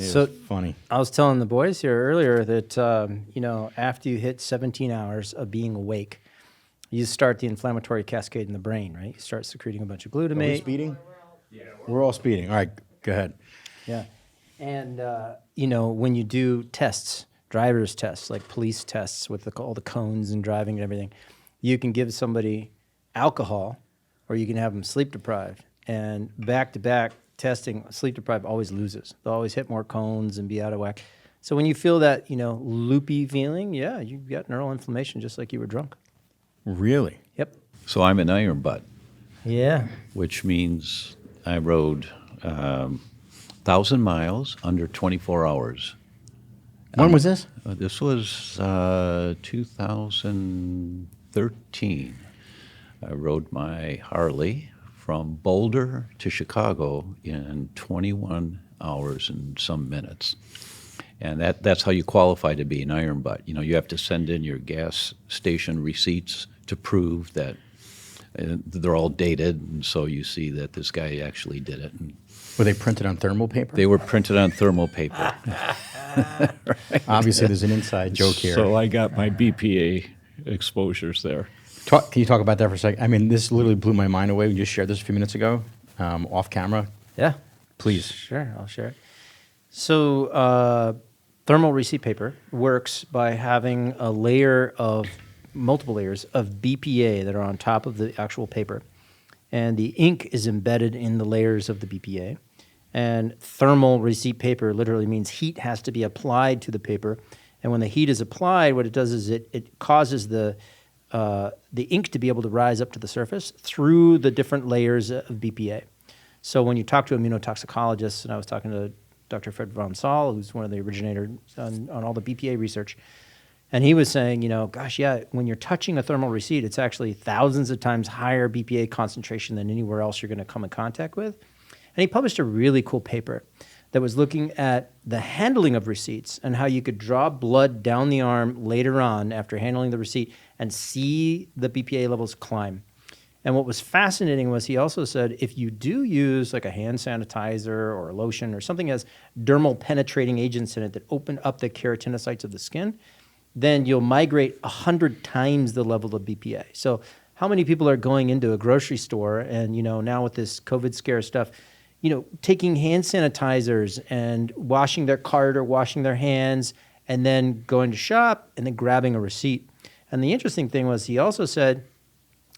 So funny. I was telling the boys here earlier that, after you hit 17 hours of being awake, you start the inflammatory cascade in the brain, right? You start secreting a bunch of glutamate. Are we speeding? Yeah. We're all speeding. All right, go ahead. Yeah. And, when you do tests, driver's tests, like police tests with all the cones and driving and everything, you can give somebody alcohol or you can have them sleep deprived. And back-to-back testing, sleep deprived always loses. They'll always hit more cones and be out of whack. So when you feel that, loopy feeling, yeah, you've got neural inflammation just like you were drunk. Really? Yep. So I'm an iron butt. Yeah. Which means I rode 1,000 miles under 24 hours. When was this? This was 2013. I rode my Harley from Boulder to Chicago in 21 hours and some minutes. And that's how you qualify to be an iron butt. You have to send in your gas station receipts to prove that they're all dated, and so you see that this guy actually did it. And were they printed on thermal paper? They were printed on thermal paper. Right. Obviously, there's an inside joke here. So I got my BPA exposures there. Can you talk about that for a second? I mean, this literally blew my mind away. We just shared this a few minutes ago, off camera. Yeah. Please. Sure, I'll share it. So thermal receipt paper works by having multiple layers of BPA that are on top of the actual paper. And the ink is embedded in the layers of the BPA. And thermal receipt paper literally means heat has to be applied to the paper. And when the heat is applied, what it does is it causes the ink to be able to rise up to the surface through the different layers of BPA. So when you talk to immunotoxicologists, and I was talking to Dr. Fred Von Saal, who's one of the originators on all the BPA research, and he was saying, when you're touching a thermal receipt, it's actually thousands of times higher BPA concentration than anywhere else you're going to come in contact with. And he published a really cool paper that was looking at the handling of receipts and how you could draw blood down the arm later on after handling the receipt and see the BPA levels climb. And what was fascinating was he also said if you do use like a hand sanitizer or a lotion or something that has dermal penetrating agents in it that open up the keratinocytes of the skin, then you'll migrate 100 times the level of BPA. So how many people are going into a grocery store and, now with this COVID scare stuff, taking hand sanitizers and washing their cart or washing their hands and then going to shop and then grabbing a receipt. And the interesting thing was he also said,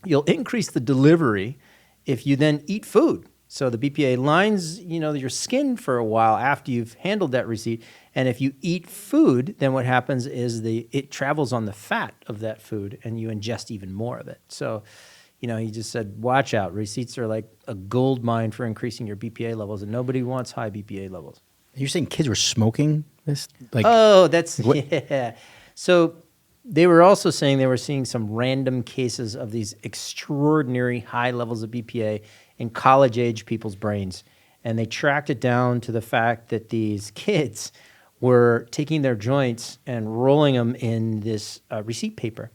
you'll increase the delivery if you then eat food. So the BPA lines, your skin for a while after you've handled that receipt. And if you eat food, then what happens is it travels on the fat of that food and you ingest even more of it. So, he just said, watch out. Receipts are like a gold mine for increasing your BPA levels, and nobody wants high BPA levels. You're saying kids were smoking this? Yeah. So they were also saying they were seeing some random cases of these extraordinary high levels of BPA in college-age people's brains. And they tracked it down to the fact that these kids were taking their joints and rolling them in this receipt paper.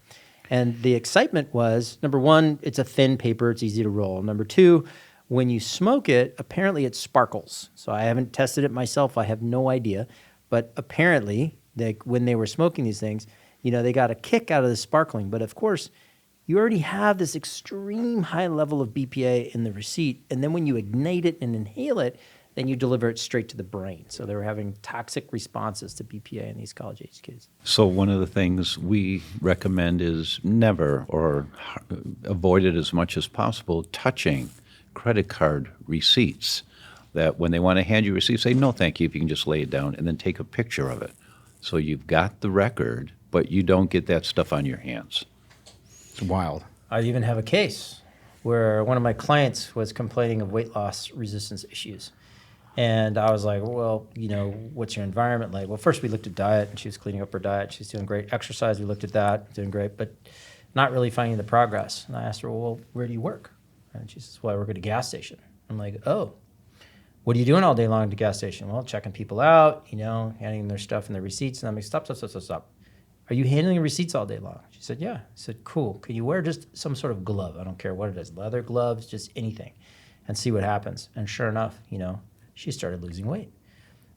And the excitement was, number one, it's a thin paper, it's easy to roll. Number two, when you smoke it, apparently it sparkles. So I haven't tested it myself, I have no idea. But apparently, when they were smoking these things, they got a kick out of the sparkling. But of course, you already have this extreme high level of BPA in the receipt. And then when you ignite it and inhale it, then you deliver it straight to the brain. So they were having toxic responses to BPA in these college-age kids. So one of the things we recommend is never, or avoid it as much as possible, touching credit card receipts. That when they want to hand you a receipt, say, no, thank you, if you can just lay it down, and then take a picture of it. So you've got the record, but you don't get that stuff on your hands. It's wild. I even have a case where one of my clients was complaining of weight loss resistance issues. And I was like, well, what's your environment like? Well, first we looked at diet, and she was cleaning up her diet. She's doing great. Exercise, we looked at that, doing great, but not really finding the progress. And I asked her, well, where do you work? And she says, well, I work at a gas station. I'm like, oh, what are you doing all day long at the gas station? Well, checking people out, handing them their stuff and their receipts. And I'm like, stop. Are you handling receipts all day long? She said, yeah. I said, cool. Can you wear just some sort of glove? I don't care what it is, leather gloves, just anything, and see what happens. And sure enough, she started losing weight.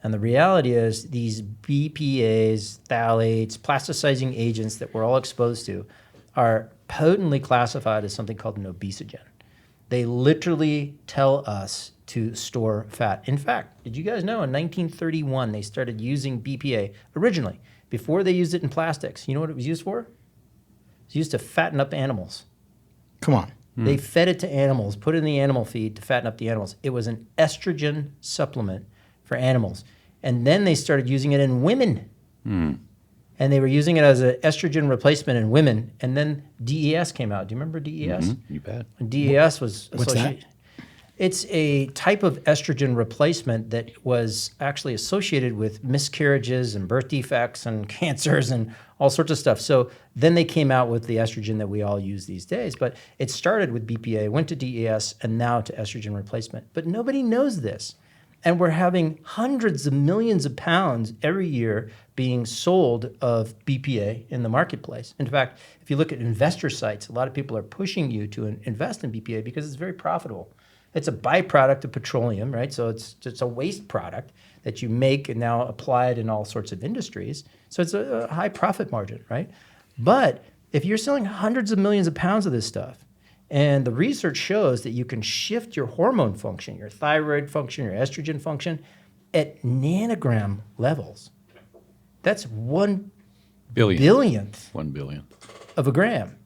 And the reality is these BPAs, phthalates, plasticizing agents that we're all exposed to are potently classified as something called an obesogen. They literally tell us to store fat. In fact, did you guys know in 1931 they started using BPA originally, before they used it in plastics? You know what it was used for? It was used to fatten up animals. Come on. They fed it to animals, put it in the animal feed to fatten up the animals. It was an estrogen supplement for animals. And then they started using it in women. And they were using it as an estrogen replacement in women. And then DES came out. Do you remember DES? You bet. And DES was What's that? It's a type of estrogen replacement that was actually associated with miscarriages and birth defects and cancers and all sorts of stuff. So then they came out with the estrogen that we all use these days. But it started with BPA, went to DES, and now to estrogen replacement. But nobody knows this. And we're having hundreds of millions of pounds every year being sold of BPA in the marketplace. In fact, if you look at investor sites, a lot of people are pushing you to invest in BPA because it's very profitable. It's a byproduct of petroleum, right? So it's a waste product that you make and now apply it in all sorts of industries. So it's a high profit margin, right? But if you're selling hundreds of millions of pounds of this stuff, and the research shows that you can shift your hormone function, your thyroid function, your estrogen function at nanogram levels. That's 1 billionth 1 billion. of a gram.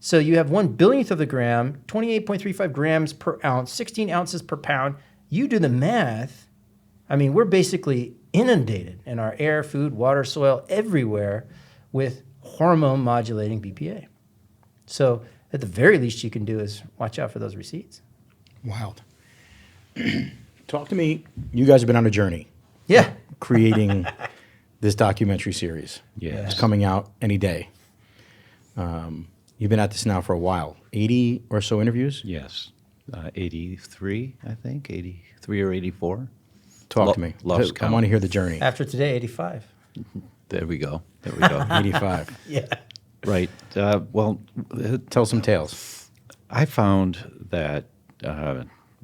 So you have 1 billionth of a gram, 28.35 grams per ounce, 16 ounces per pound. You do the math. I mean, we're basically inundated in our air, food, water, soil, everywhere with hormone modulating BPA. So at the very least you can do is watch out for those receipts. Wild. Talk to me. You guys have been on a journey Yeah. creating this documentary series. Yes. It's coming out any day. You've been at this now for a while. 80 or so interviews? Yes. 83, I think. 83 or 84. Talk to me. Lost I count. want to hear the journey. After today, 85. There we go. There we go. 85. Yeah. Right. Well, Tell some tales. I found that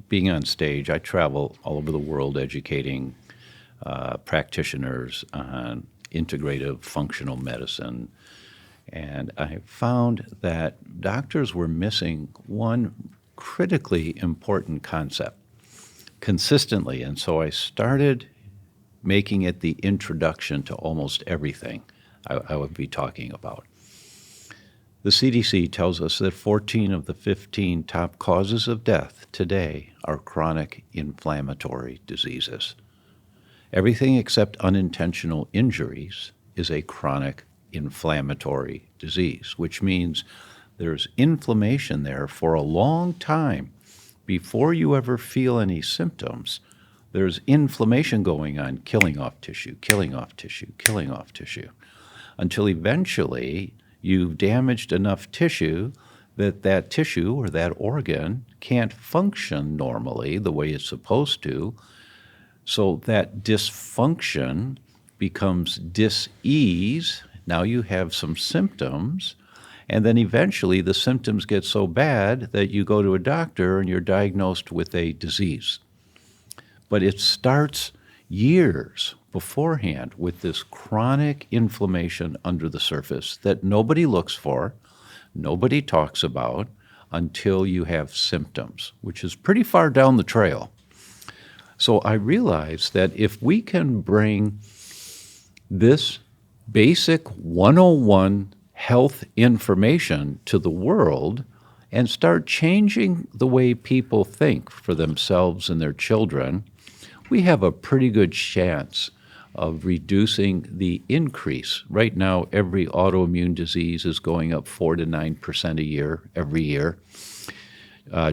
being on stage, I travel all over the world educating practitioners on integrative functional medicine. And I found that doctors were missing one critically important concept consistently. And so I started making it the introduction to almost everything I would be talking about. The CDC tells us that 14 of the 15 top causes of death today are chronic inflammatory diseases. Everything except unintentional injuries is a chronic inflammatory disease, which means there's inflammation there for a long time. Before you ever feel any symptoms, there's inflammation going on, killing off tissue, killing off tissue, killing off tissue, until eventually you've damaged enough tissue that tissue or that organ can't function normally the way it's supposed to. So that dysfunction becomes dis-ease. Now you have some symptoms, and then eventually the symptoms get so bad that you go to a doctor and you're diagnosed with a disease. But it starts years beforehand with this chronic inflammation under the surface that nobody looks for, nobody talks about until you have symptoms, which is pretty far down the trail. So I realized that if we can bring this basic 101 health information to the world and start changing the way people think for themselves and their children, we have a pretty good chance of reducing the increase. Right now, every autoimmune disease is going up 4 to 9% a year, every year.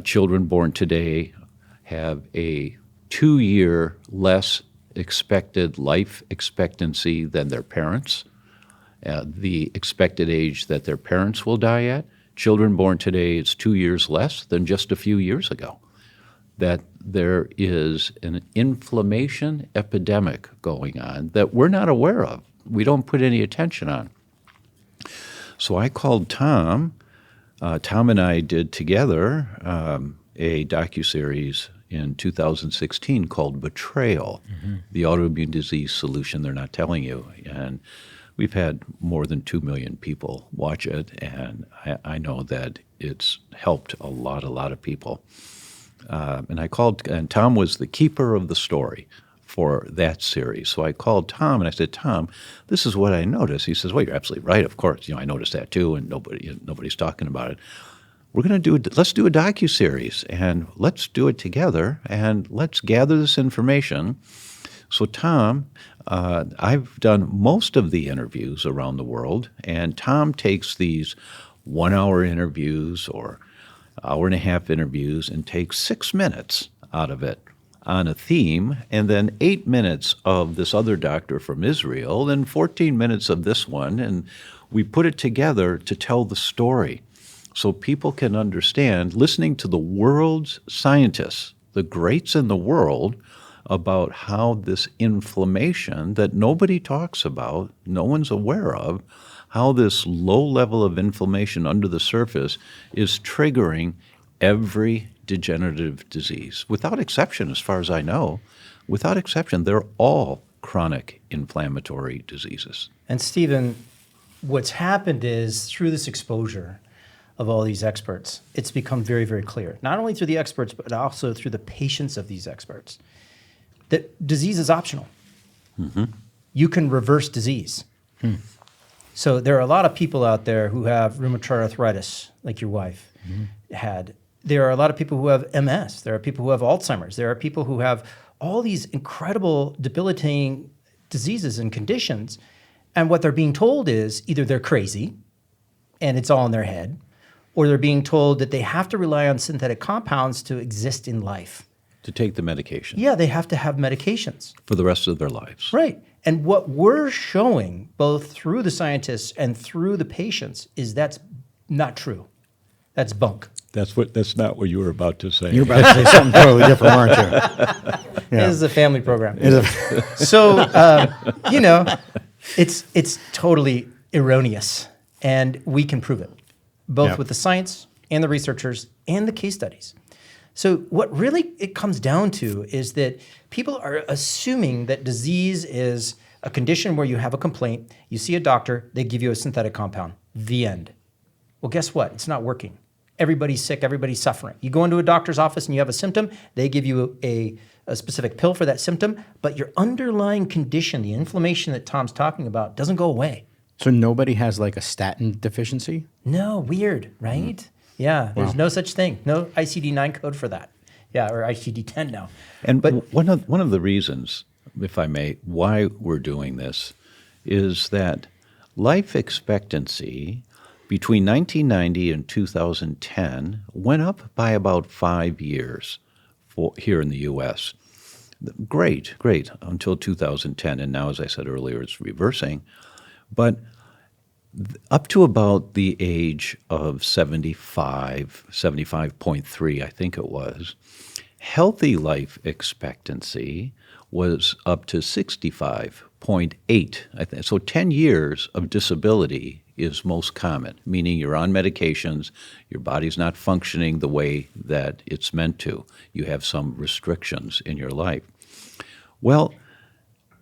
Children born today have a 2-year less expected life expectancy than their parents. The expected age that their parents will die at, children born today is 2 years less than just a few years ago. That there is an inflammation epidemic going on that we're not aware of. We don't put any attention on. So I called Tom. Tom and I did together a docuseries in 2016 called Betrayal, the autoimmune disease solution they're not telling you. And we've had more than 2 million people watch it, and I know that it's helped a lot of people. And I called, and Tom was the keeper of the story for that series. So I called Tom and I said, Tom, this is what I noticed. He says, well, you're absolutely right. Of course, I noticed that too, and nobody's talking about it. We're going to let's do a docuseries, and let's do it together, and let's gather this information. So Tom, I've done most of the interviews around the world, and Tom takes these 1-hour interviews or hour-and-a-half interviews and takes 6 minutes out of it on a theme, and then 8 minutes of this other doctor from Israel, then 14 minutes of this one, and we put it together to tell the story so people can understand, listening to the world's scientists, the greats in the world, about how this inflammation that nobody talks about, no one's aware of, how this low level of inflammation under the surface is triggering every degenerative disease. Without exception, as far as I know, without exception, they're all chronic inflammatory diseases. And Stephen, what's happened is through this exposure of all these experts, it's become very, very clear, not only through the experts, but also through the patients of these experts, that disease is optional. You can reverse disease. So there are a lot of people out there who have rheumatoid arthritis, like your wife had. There are a lot of people who have MS. There are people who have Alzheimer's. There are people who have all these incredible debilitating diseases and conditions. And what they're being told is either they're crazy and it's all in their head, or they're being told that they have to rely on synthetic compounds to exist in life. To take the medication. Yeah, they have to have medications. For the rest of their lives. Right. And what we're showing, both through the scientists and through the patients, is that's not true. That's bunk. That's not what you were about to say. You're about to say something totally different, aren't you? This is a family program. So, it's totally erroneous, and we can prove it, both with the science and the researchers and the case studies. So what really it comes down to is that people are assuming that disease is a condition where you have a complaint, you see a doctor, they give you a synthetic compound, the end. Well, guess what? It's not working. Everybody's sick, everybody's suffering. You go into a doctor's office and you have a symptom, they give you a specific pill for that symptom, but your underlying condition, the inflammation that Tom's talking about, doesn't go away. So nobody has like a statin deficiency? No, weird, right? Yeah, there's no such thing. No ICD-9 code for that. Yeah, or ICD-10 now. And one of the reasons, if I may, why we're doing this is that life expectancy between 1990 and 2010 went up by about 5 years here in the U.S. Great, until 2010. And now, as I said earlier, it's reversing. But up to about the age of 75, 75.3, I think it was, healthy life expectancy was up to 65.8. So 10 years of disability is most common, meaning you're on medications, your body's not functioning the way that it's meant to. You have some restrictions in your life. Well,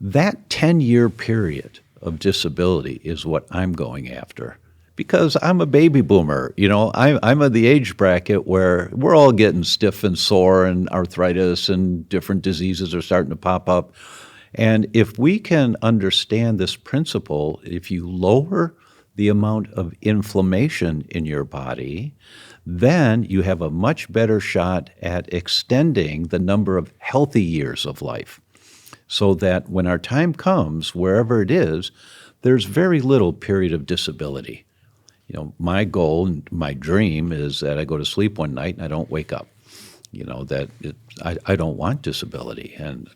that 10-year period of disability is what I'm going after, because I'm a baby boomer. I'm at the age bracket where we're all getting stiff and sore, and arthritis and different diseases are starting to pop up. And if we can understand this principle, if you lower the amount of inflammation in your body, then you have a much better shot at extending the number of healthy years of life, so that when our time comes, wherever it is, there's very little period of disability. My goal and my dream is that I go to sleep one night and I don't wake up. I don't want disability. And,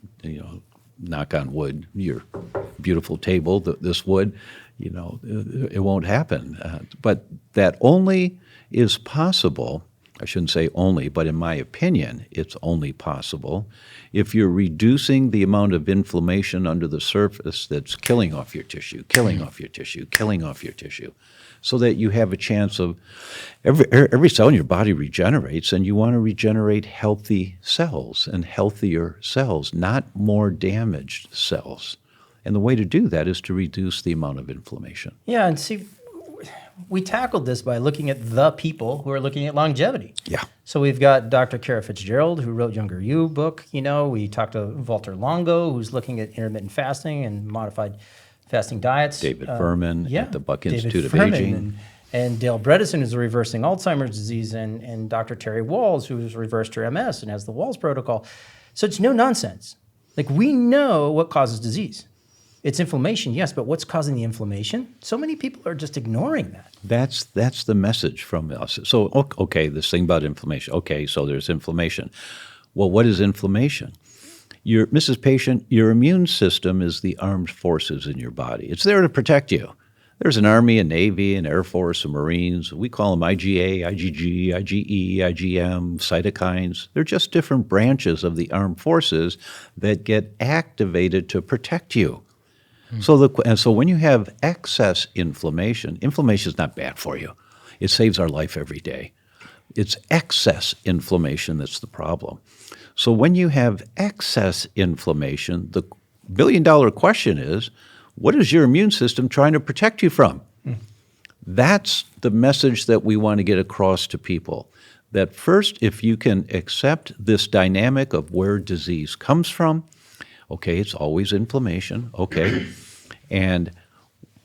knock on wood, your beautiful table, this wood, it won't happen. But that only is possible I shouldn't say only, but in my opinion, it's only possible if you're reducing the amount of inflammation under the surface that's killing off your tissue, killing off your tissue, killing off your tissue, so that you have a chance of every cell in your body regenerates, and you want to regenerate healthy cells and healthier cells, not more damaged cells. And the way to do that is to reduce the amount of inflammation. Yeah, and see, we tackled this by looking at the people who are looking at longevity. Yeah. So we've got Dr. Kara Fitzgerald, who wrote Younger You book. We talked to Walter Longo, who's looking at intermittent fasting and modified fasting diets. David Furman at the Buck David Institute of Furman Aging. and Dale Bredesen, who's reversing Alzheimer's disease, and Dr. Terry Walls, who's reversed her MS and has the Walls protocol. So it's no nonsense. Like, we know what causes disease. It's inflammation, yes, but what's causing the inflammation? So many people are just ignoring that. That's the message from us. So, okay, this thing about inflammation. Okay, so there's inflammation. Well, what is inflammation? Mrs. Patient, your immune system is the armed forces in your body. It's there to protect you. There's an Army, a Navy, an Air Force, a Marines. We call them IgA, IgG, IgE, IgM, cytokines. They're just different branches of the armed forces that get activated to protect you. So when you have excess inflammation is not bad for you. It saves our life every day. It's excess inflammation that's the problem. So when you have excess inflammation, the billion-dollar question is, what is your immune system trying to protect you from? That's the message that we want to get across to people. That first, if you can accept this dynamic of where disease comes from, okay, it's always inflammation, okay. And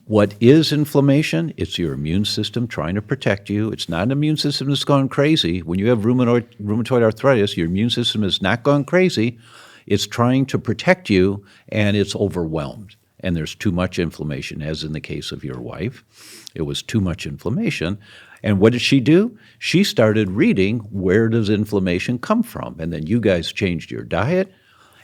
what is inflammation? It's your immune system trying to protect you. It's not an immune system that's gone crazy. When you have rheumatoid arthritis, your immune system has not gone crazy. It's trying to protect you, and it's overwhelmed. And there's too much inflammation, as in the case of your wife. It was too much inflammation. And what did she do? She started reading, where does inflammation come from? And then you guys changed your diet.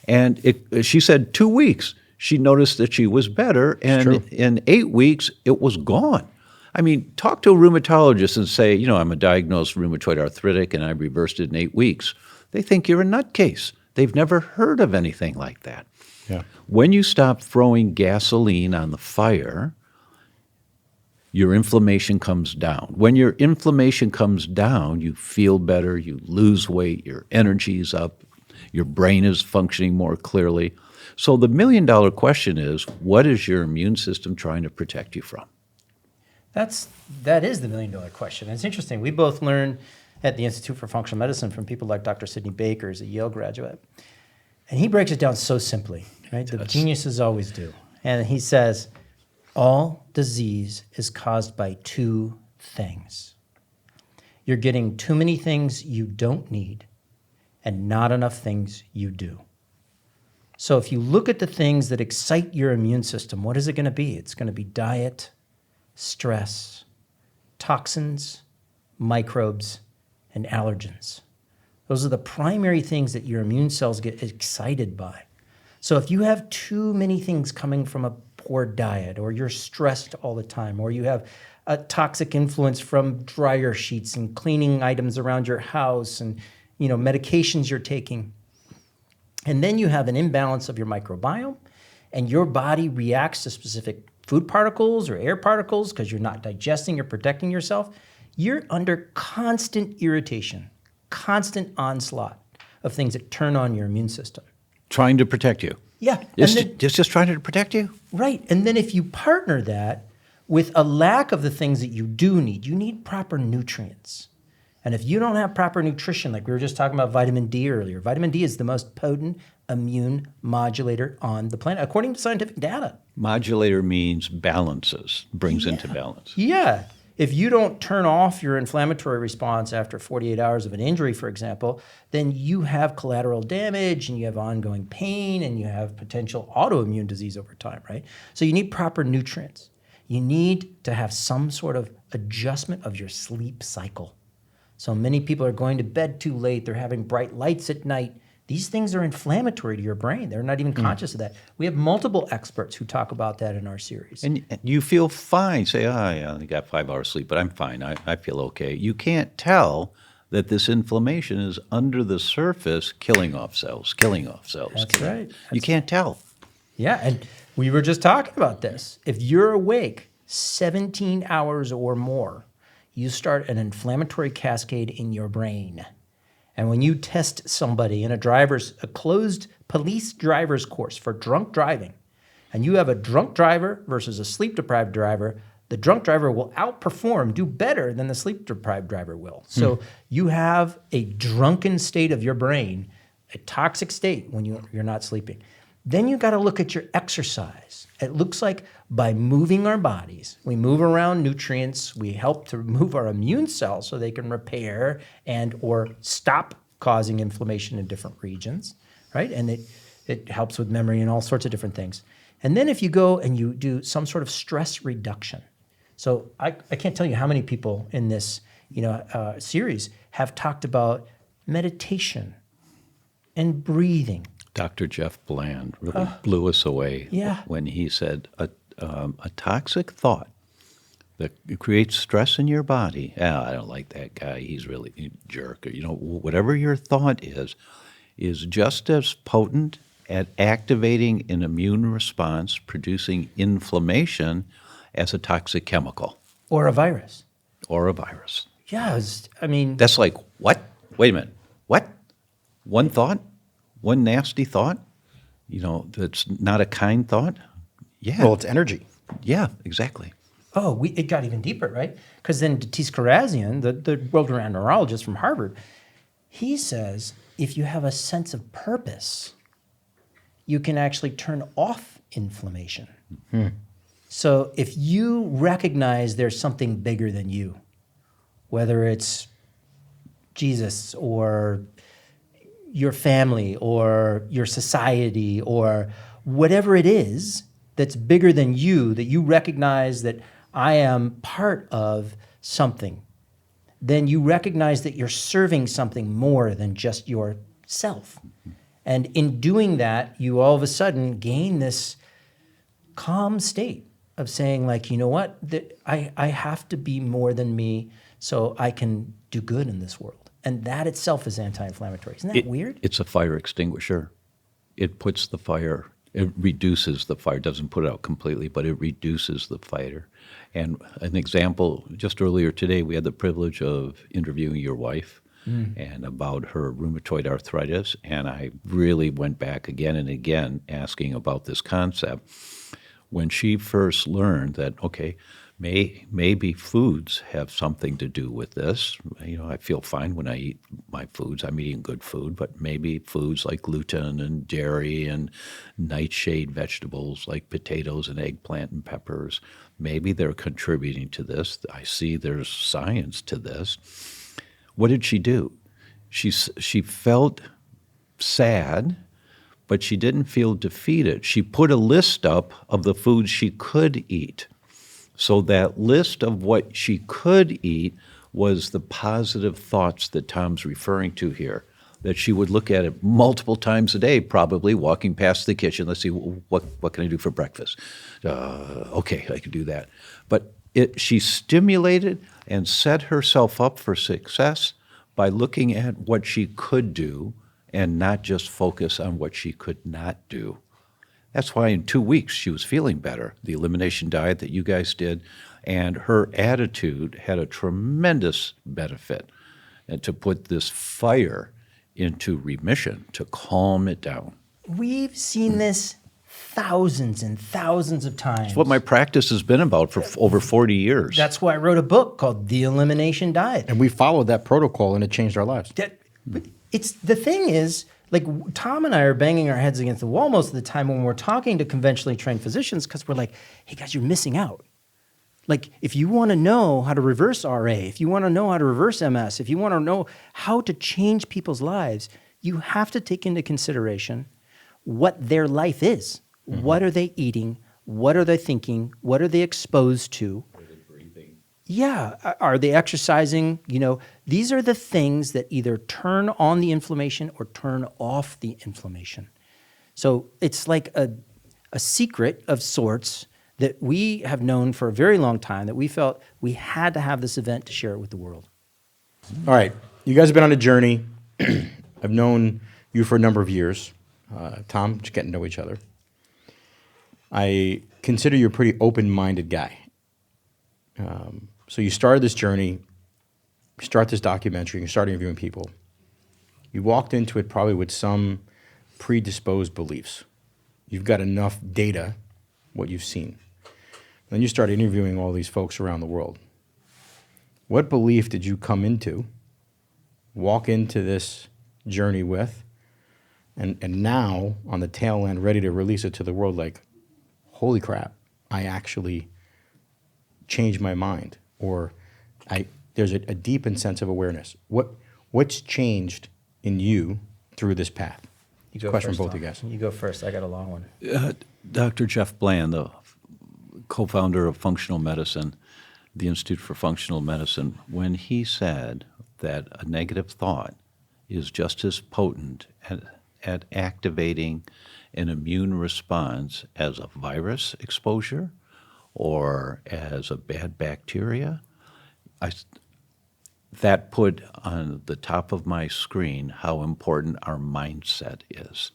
And she said 2 weeks. She noticed that she was better, and in 8 weeks, it was gone. I mean, talk to a rheumatologist and say, I'm a diagnosed rheumatoid arthritic, and I reversed it in 8 weeks. They think you're a nutcase. They've never heard of anything like that. Yeah. When you stop throwing gasoline on the fire, your inflammation comes down. When your inflammation comes down, you feel better, you lose weight, your energy's up, your brain is functioning more clearly. So the million-dollar question is, what is your immune system trying to protect you from? That is the million-dollar question. And it's interesting. We both learned at the Institute for Functional Medicine from people like Dr. Sidney Baker, who's a Yale graduate. And he breaks it down so simply, right? The geniuses always do. And he says, all disease is caused by two things. You're getting too many things you don't need and not enough things you do. So if you look at the things that excite your immune system, what is it going to be? It's going to be diet, stress, toxins, microbes, and allergens. Those are the primary things that your immune cells get excited by. So if you have too many things coming from a poor diet, or you're stressed all the time, or you have a toxic influence from dryer sheets and cleaning items around your house and medications you're taking, and then you have an imbalance of your microbiome, and your body reacts to specific food particles or air particles because you're not digesting or protecting yourself, you're under constant irritation, constant onslaught of things that turn on your immune system. Trying to protect you. Yeah. Just trying to protect you? Right. And then if you partner that with a lack of the things that you do need, you need proper nutrients. And if you don't have proper nutrition, like we were just talking about vitamin D earlier, vitamin D is the most potent immune modulator on the planet, according to scientific data. Modulator means balances, brings into balance. Yeah. If you don't turn off your inflammatory response after 48 hours of an injury, for example, then you have collateral damage and you have ongoing pain and you have potential autoimmune disease over time, right? So you need proper nutrients. You need to have some sort of adjustment of your sleep cycle. So many people are going to bed too late. They're having bright lights at night. These things are inflammatory to your brain. They're not even conscious of that. We have multiple experts who talk about that in our series. And you feel fine. Say, I only got 5 hours sleep, but I'm fine. I feel okay. You can't tell that this inflammation is under the surface killing off cells, killing off cells. That's right. You can't tell. Yeah, and we were just talking about this. If you're awake 17 hours or more, you start an inflammatory cascade in your brain. And when you test somebody in a closed police driver's course for drunk driving, and you have a drunk driver versus a sleep-deprived driver, the drunk driver will outperform, do better than the sleep-deprived driver will. So you have a drunken state of your brain, a toxic state when you're not sleeping. Then you got to look at your exercise. It looks like by moving our bodies, we move around nutrients, we help to move our immune cells so they can repair and or stop causing inflammation in different regions, right? And it helps with memory and all sorts of different things. And then if you go and you do some sort of stress reduction. So I can't tell you how many people in this series have talked about meditation and breathing. Dr. Jeff Bland really blew us away when he said a toxic thought that creates stress in your body. I don't like that guy. He's really a jerk. Or, whatever your thought is just as potent at activating an immune response, producing inflammation as a toxic chemical. Or a virus. Yeah, That's like, what? Wait a minute. What? One thought? One nasty thought? That's not a kind thought? Yeah. Well, it's energy. Yeah, exactly. It got even deeper, right? Because then Datis Karazian, the world-renowned neurologist from Harvard, he says if you have a sense of purpose, you can actually turn off inflammation. So if you recognize there's something bigger than you, whether it's Jesus or your family or your society or whatever it is that's bigger than you, that you recognize that I am part of something, then you recognize that you're serving something more than just yourself. And in doing that, you all of a sudden gain this calm state of saying, like, you know what, I have to be more than me so I can do good in this world. And that itself is anti-inflammatory. Isn't that weird? It's a fire extinguisher. It puts the fire, it reduces the fire, doesn't put it out completely, but it reduces the fire. And an example, just earlier today, we had the privilege of interviewing your wife and about her rheumatoid arthritis. And I really went back again and again asking about this concept. When she first learned that, okay, maybe foods have something to do with this. I feel fine when I eat my foods. I'm eating good food, but maybe foods like gluten and dairy and nightshade vegetables like potatoes and eggplant and peppers, maybe they're contributing to this. I see there's science to this. What did she do? She felt sad, but she didn't feel defeated. She put a list up of the foods she could eat. So that list of what she could eat was the positive thoughts that Tom's referring to here, that she would look at it multiple times a day, probably walking past the kitchen. Let's see, what can I do for breakfast? Okay, I can do that. But she stimulated and set herself up for success by looking at what she could do and not just focus on what she could not do. That's why in 2 weeks she was feeling better, the elimination diet that you guys did, and her attitude had a tremendous benefit and to put this fire into remission, to calm it down. We've seen this thousands and thousands of times. It's what my practice has been about for over 40 years. That's why I wrote a book called The Elimination Diet. And we followed that protocol, and it changed our lives. The thing is, like, Tom and I are banging our heads against the wall most of the time when we're talking to conventionally trained physicians, because we're like, hey guys, you're missing out. Like, if you want to know how to reverse RA, if you want to know how to reverse MS, if you want to know how to change people's lives, you have to take into consideration what their life is. Mm-hmm. What are they eating? What are they thinking? What are they exposed to? Are they breathing? Yeah. Are they exercising? These are the things that either turn on the inflammation or turn off the inflammation. So it's like a secret of sorts that we have known for a very long time, that we felt we had to have this event to share it with the world. All right. you guys have been on a journey. I've known you for a number of years. Tom, just getting to know each other. I consider you a pretty open-minded guy. So you started this journey, you start this documentary, you start interviewing people. You walked into it probably with some predisposed beliefs. You've got enough data, what you've seen. Then you start interviewing all these folks around the world. What belief did you come into, walk into this journey with, and now on the tail end, ready to release it to the world like, holy crap, I actually changed my mind, or there's a deep sense of awareness. What's changed in you through this path? You go Question first, for both Tom. you guys. You go first. I got a long one. Dr. Jeff Bland, the co-founder of functional medicine, the Institute for Functional Medicine, when he said that a negative thought is just as potent at activating an immune response as a virus exposure or as a bad bacteria, that put on the top of my screen how important our mindset is.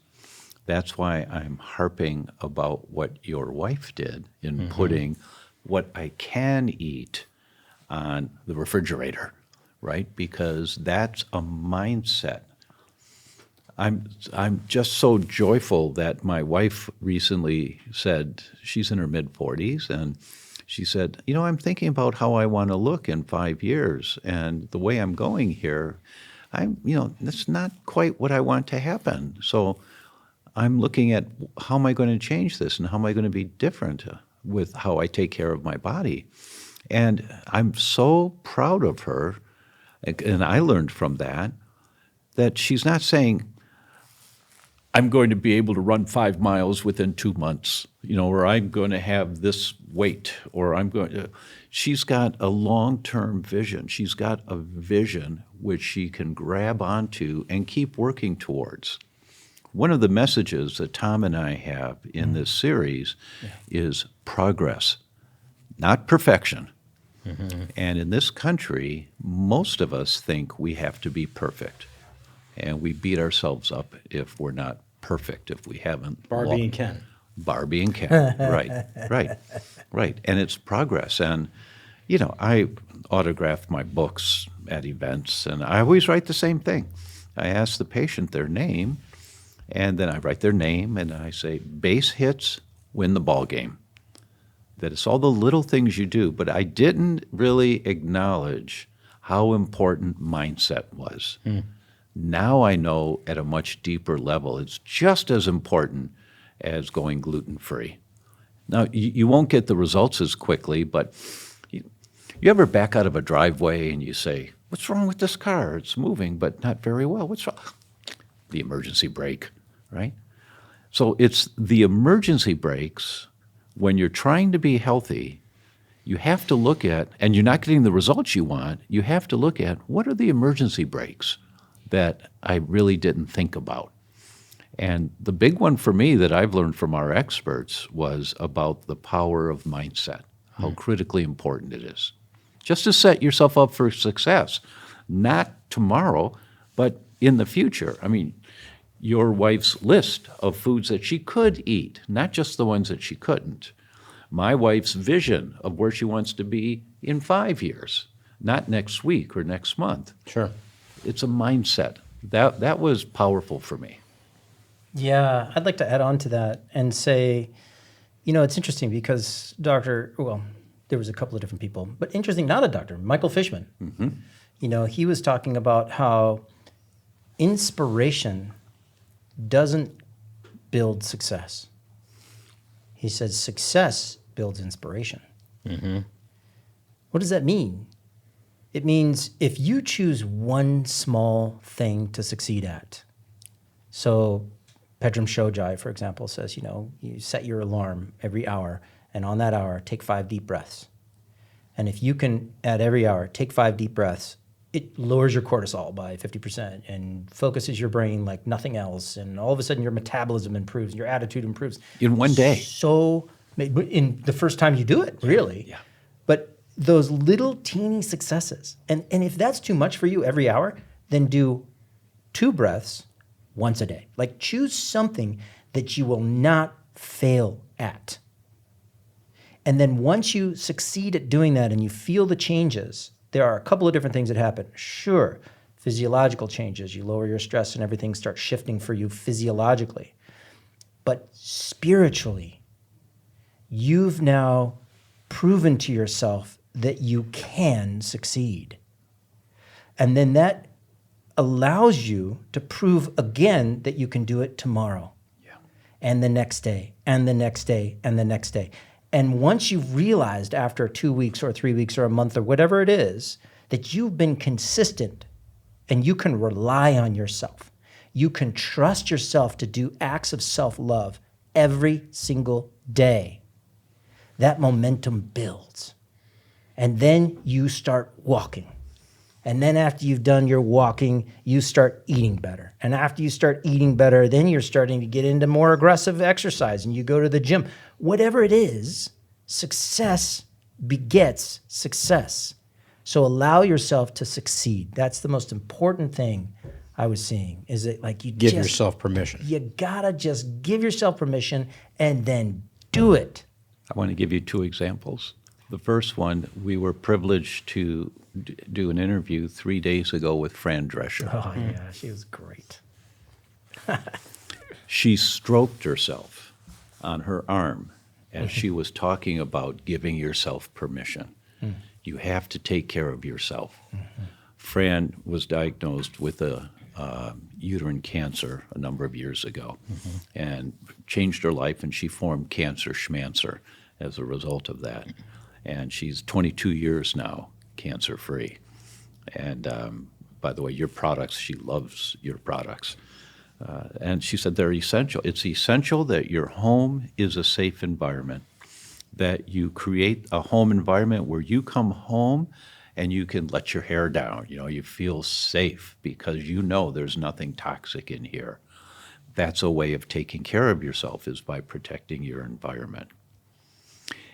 That's why I'm harping about what your wife did in putting what I can eat on the refrigerator, right? Because that's a mindset. I'm just so joyful that my wife recently said, she's in her mid-40s, and she said, I'm thinking about how I want to look in 5 years, and the way I'm going here, that's not quite what I want to happen. So I'm looking at how am I going to change this and how am I going to be different with how I take care of my body. And I'm so proud of her, and I learned from that she's not saying, I'm going to be able to run 5 miles within 2 months, or I'm going to have this weight, or she's got a long-term vision. She's got a vision which she can grab onto and keep working towards. One of the messages that Tom and I have in this series is progress, not perfection. And in this country, most of us think we have to be perfect. And we beat ourselves up if we're not perfect, if we haven't. Barbie and Ken. Barbie and Ken, right. And it's progress. And, I autograph my books at events, and I always write the same thing. I ask the patient their name, and then I write their name, and I say, base hits win the ball game. That it's all the little things you do, but I didn't really acknowledge how important mindset was. Now I know at a much deeper level it's just as important as going gluten-free. Now, you won't get the results as quickly, but you ever back out of a driveway and you say, what's wrong with this car? It's moving, but not very well. What's wrong? The emergency brake, right? So it's the emergency brakes when you're trying to be healthy. You have to look at, and you're not getting the results you want, you have to look at what are the emergency brakes that I really didn't think about. And the big one for me that I've learned from our experts was about the power of mindset, how critically important it is. Just to set yourself up for success, not tomorrow, but in the future. I mean, your wife's list of foods that she could eat, not just the ones that she couldn't. My wife's vision of where she wants to be in 5 years, not next week or next month. Sure. It's a mindset. That was powerful for me. Yeah, I'd like to add on to that and say, it's interesting because there was a couple of different people, but interesting, not a doctor, Michael Fishman. He was talking about how inspiration doesn't build success. He says success builds inspiration. What does that mean? It means if you choose one small thing to succeed at. So Pedram Shojai, for example, says, you set your alarm every hour, and on that hour, take 5 deep breaths. And if you can, at every hour, take 5 deep breaths, it lowers your cortisol by 50% and focuses your brain like nothing else. And all of a sudden, your metabolism improves, your attitude improves. In one day. So, in the first time you do it, really. Yeah. But those little teeny successes, and if that's too much for you every hour, then do 2 breaths once a day. Like choose something that you will not fail at. And then once you succeed at doing that and you feel the changes, there are a couple of different things that happen. Sure, physiological changes. You lower your stress and everything starts shifting for you physiologically. But spiritually, you've now proven to yourself that you can succeed. And then that allows you to prove again that you can do it tomorrow. Yeah. And the next day, and the next day, and the next day. And once you've realized after 2 weeks or 3 weeks or a month or whatever it is, that you've been consistent and you can rely on yourself, you can trust yourself to do acts of self-love every single day, that momentum builds. And then you start walking. And then after you've done your walking, you start eating better. And after you start eating better, then you're starting to get into more aggressive exercise and you go to the gym. Whatever it is, success begets success. So allow yourself to succeed. That's the most important thing I was seeing, is that like you Give yourself permission. You gotta just give yourself permission and then do it. I want to give you 2 examples. The first one, we were privileged to do an interview 3 days ago with Fran Drescher. Oh yeah, she was great. She stroked herself on her arm as she was talking about giving yourself permission. You have to take care of yourself. Fran was diagnosed with a uterine cancer a number of years ago and changed her life, and she formed Cancer Schmancer as a result of that. And she's 22 years now cancer-free. And by the way, your products, she loves your products. And she said they're essential. It's essential that your home is a safe environment, that you create a home environment where you come home and you can let your hair down. You know, you feel safe because you know there's nothing toxic in here. That's a way of taking care of yourself, is by protecting your environment.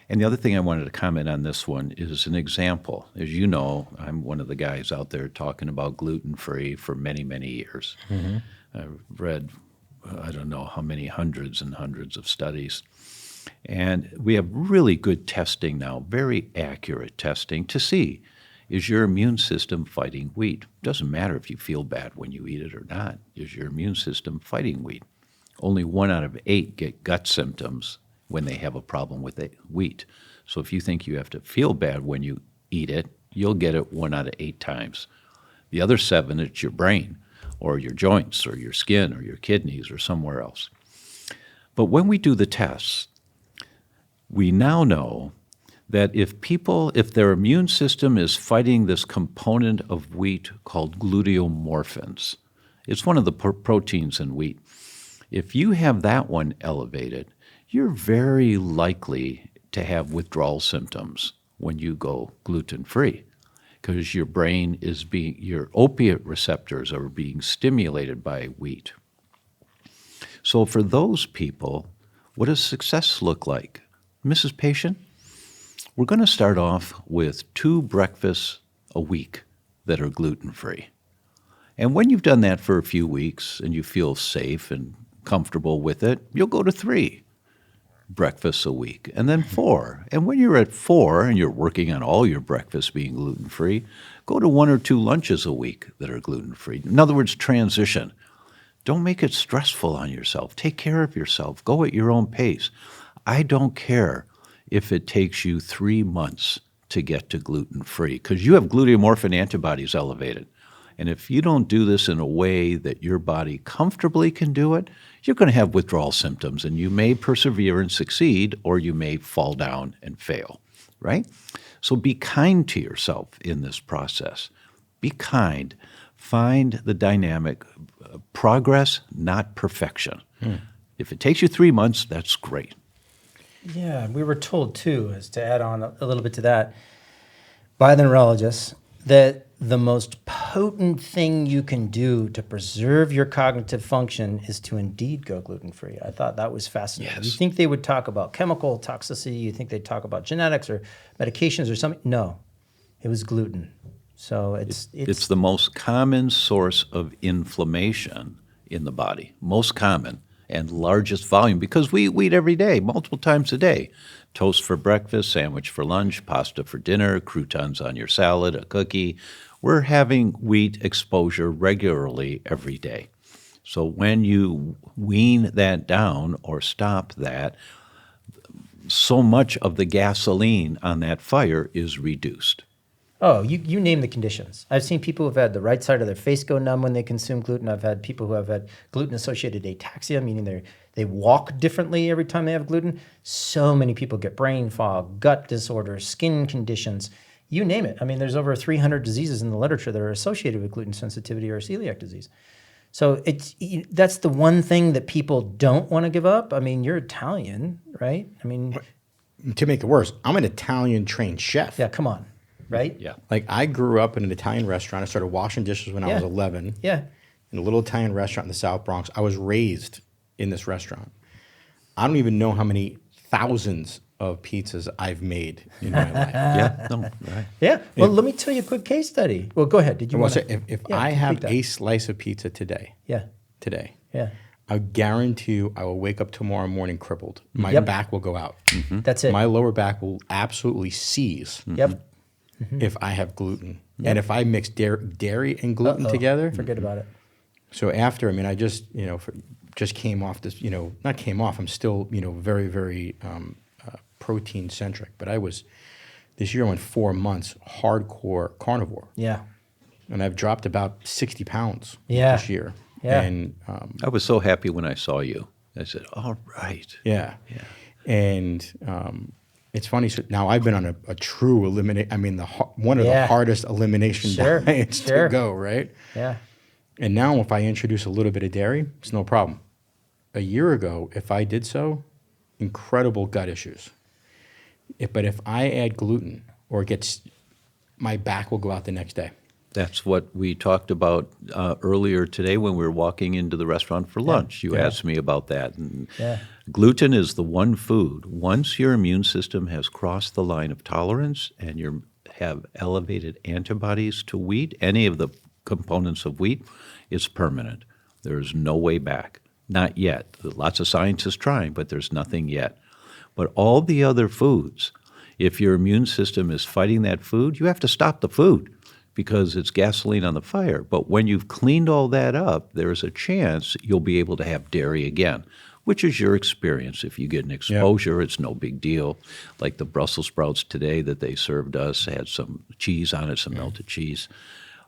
And the other thing I wanted to comment on this one is an example. As you know, I'm one of the guys out there talking about gluten-free for many, many years. I've read, I don't know how many hundreds and hundreds of studies. And we have really good testing now, very accurate testing to see, is your immune system fighting wheat? Doesn't matter if you feel bad when you eat it or not. Is your immune system fighting wheat? Only 1 out of 8 get gut symptoms when they have a problem with wheat. So if you think you have to feel bad when you eat it, you'll get it 1 out of 8 times. The other 7, it's your brain or your joints or your skin or your kidneys or somewhere else. But when we do the tests, we now know that if their immune system is fighting this component of wheat called gluteomorphins, it's one of the proteins in wheat. If you have that one elevated, you're very likely to have withdrawal symptoms when you go gluten-free, because your brain is your opiate receptors are being stimulated by wheat. So for those people, what does success look like? Mrs. Patient, we're going to start off with 2 breakfasts a week that are gluten-free. And when you've done that for a few weeks and you feel safe and comfortable with it, you'll go to 3 breakfasts a week, and then 4. And when you're at 4 and you're working on all your breakfasts being gluten-free, go to 1 or 2 lunches a week that are gluten-free. In other words, transition. Don't make it stressful on yourself. Take care of yourself. Go at your own pace. I don't care if it takes you 3 months to get to gluten-free, because you have gluteomorphin antibodies elevated. And if you don't do this in a way that your body comfortably can do it, you're going to have withdrawal symptoms, and you may persevere and succeed, or you may fall down and fail, right? So be kind to yourself in this process. Be kind. Find the dynamic. Progress, not perfection. If it takes you 3 months, that's great. Yeah, we were told too, as to add on a little bit to that, by the neurologists, that the most potent thing you can do to preserve your cognitive function is to indeed go gluten-free. I thought that was fascinating. Yes. You think they would talk about chemical toxicity, you think they'd talk about genetics or medications or something? No, it was gluten. So It's the most common source of inflammation in the body, most common and largest volume because we eat every day, multiple times a day. Toast for breakfast, sandwich for lunch, pasta for dinner, croutons on your salad, a cookie. We're having wheat exposure regularly every day. So when you wean that down or stop that, so much of the gasoline on that fire is reduced. Oh, you name the conditions. I've seen people who've had the right side of their face go numb when they consume gluten. I've had people who have had gluten-associated ataxia, meaning they walk differently every time they have gluten. So many people get brain fog, gut disorders, skin conditions, you name it. I mean, there's over 300 diseases in the literature that are associated with gluten sensitivity or celiac disease. So that's the one thing that people don't want to give up. I mean, you're Italian, right? I mean, To make it worse, I'm an Italian trained chef. yeah, come on, right? Yeah. Like I grew up in an Italian restaurant. I started washing dishes when I was 11. Yeah. In a little Italian restaurant in the South Bronx. I was raised in this restaurant. I don't even know how many thousands of pizzas I've made in my life. Yeah, no, right. Yeah. Well, let me tell you a quick case study. Well, go ahead. Did you I want want to? to say, if Yeah, I have complete that. a slice of pizza today, Yeah. Yeah. I guarantee you I will wake up tomorrow morning crippled. My Yep. back will go out. That's it. My lower back will absolutely seize Yep. if I have gluten. And if I mix dairy and gluten together. Forget about it. So after, I mean, I just, just came off this, not came off, I'm still, very, very protein centric. But this year I went 4 months hardcore carnivore. Yeah. And I've dropped about 60 pounds Yeah. this year. Yeah. And I was so happy when I saw you. I said, all right. yeah. And it's funny. So now I've been on a true eliminate. I mean, one of the Yeah. hardest elimination Sure, diets sure. to go, right? Yeah. And now if I introduce a little bit of dairy, it's no problem. A year ago, if I did so, incredible gut issues. But if I add gluten or my back will go out the next day. That's what we talked about earlier today when we were walking into the restaurant for lunch. You asked me about that. And Yeah. gluten is the one food, once your immune system has crossed the line of tolerance and you have elevated antibodies to wheat, any of the components of wheat, it's permanent. There's no way back. Not yet. Lots of scientists trying, but there's nothing yet. But all the other foods, if your immune system is fighting that food, you have to stop the food because it's gasoline on the fire. But when you've cleaned all that up, there's a chance you'll be able to have dairy again, which is your experience. If you get an exposure, it's no big deal. Like the Brussels sprouts today that they served us had some cheese on it, some melted cheese.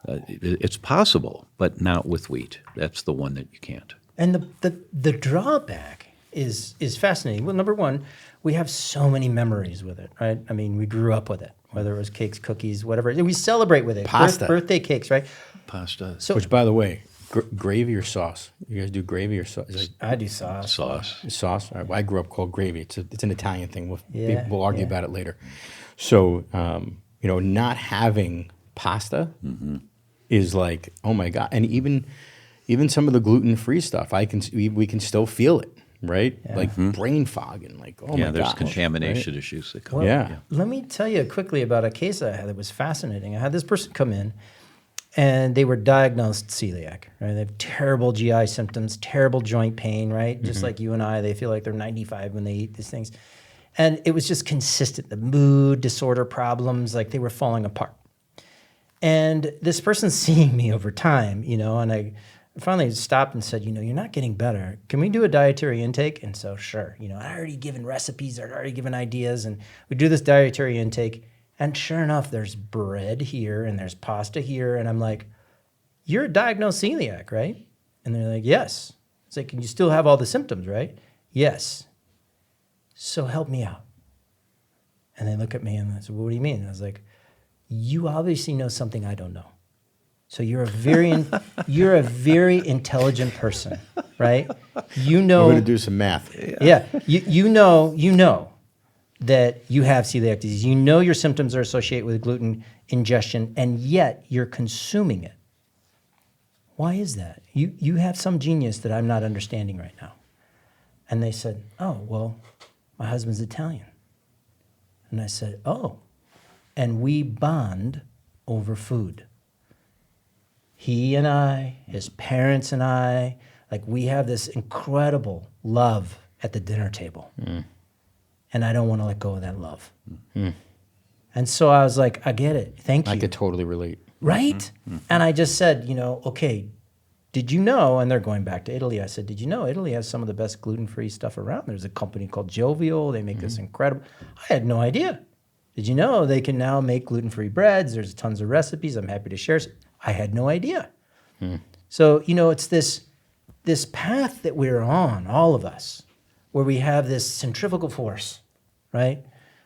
It's possible, but not with wheat. That's the one that you can't. And the drawback is fascinating. Well, number one, we have so many memories with it, right? I mean, we grew up with it, whether it was cakes, cookies, whatever. We celebrate with it. Pasta. Birthday cakes, right? Pasta, So Which, by the way, gravy or sauce? You guys do gravy or sauce? Is I do sauce. sauce. it sauce? All right, well, I grew up called gravy. It's an Italian thing. Yeah, We'll argue yeah. about it later. So, not having pasta is like, oh my God. And even some of the gluten-free stuff, we can still feel it, right? Like brain fog and like, oh my Yeah, God. there's contamination issues that come Well, up. Yeah. Let me tell you quickly about a case I had that was fascinating. I had this person come in, and they were diagnosed celiac, right? They have terrible GI symptoms, terrible joint pain, right? Just like you and I, they feel like they're 95 when they eat these things. And it was just consistent, the mood disorder problems, like they were falling apart. And this person's seeing me over time, and I finally stopped and said, you're not getting better. Can we do a dietary intake? And so, sure, I already given recipes, I'd already given ideas, and we do this dietary intake. And sure enough, there's bread here and there's pasta here. And I'm like, you're a diagnosed celiac, right? And they're like, yes. It's like, and you still have all the symptoms, right? Yes. So help me out. And they look at me and I said, well, what do you mean? And I was like, you obviously know something I don't know. So you're a very intelligent person, right? We're going to do some math. Yeah. You know that you have celiac disease. You know your symptoms are associated with gluten ingestion, and yet you're consuming it. Why is that? You have some genius that I'm not understanding right now. And they said, oh, well, my husband's Italian. And I said, oh. And we bond over food. He and I, his parents and I, like we have this incredible love at the dinner table. And I don't want to let go of that love. And so I was like, I get it. Thank you. I could totally relate. Right? And I just said, okay, did you know, and they're going back to Italy, I said, did you know Italy has some of the best gluten-free stuff around? There's a company called Jovial. They make this incredible. I had no idea. Did you know they can now make gluten-free breads? There's tons of recipes. I'm happy to share. I had no idea. So, it's this path that we're on, all of us, where we have this centrifugal force, right?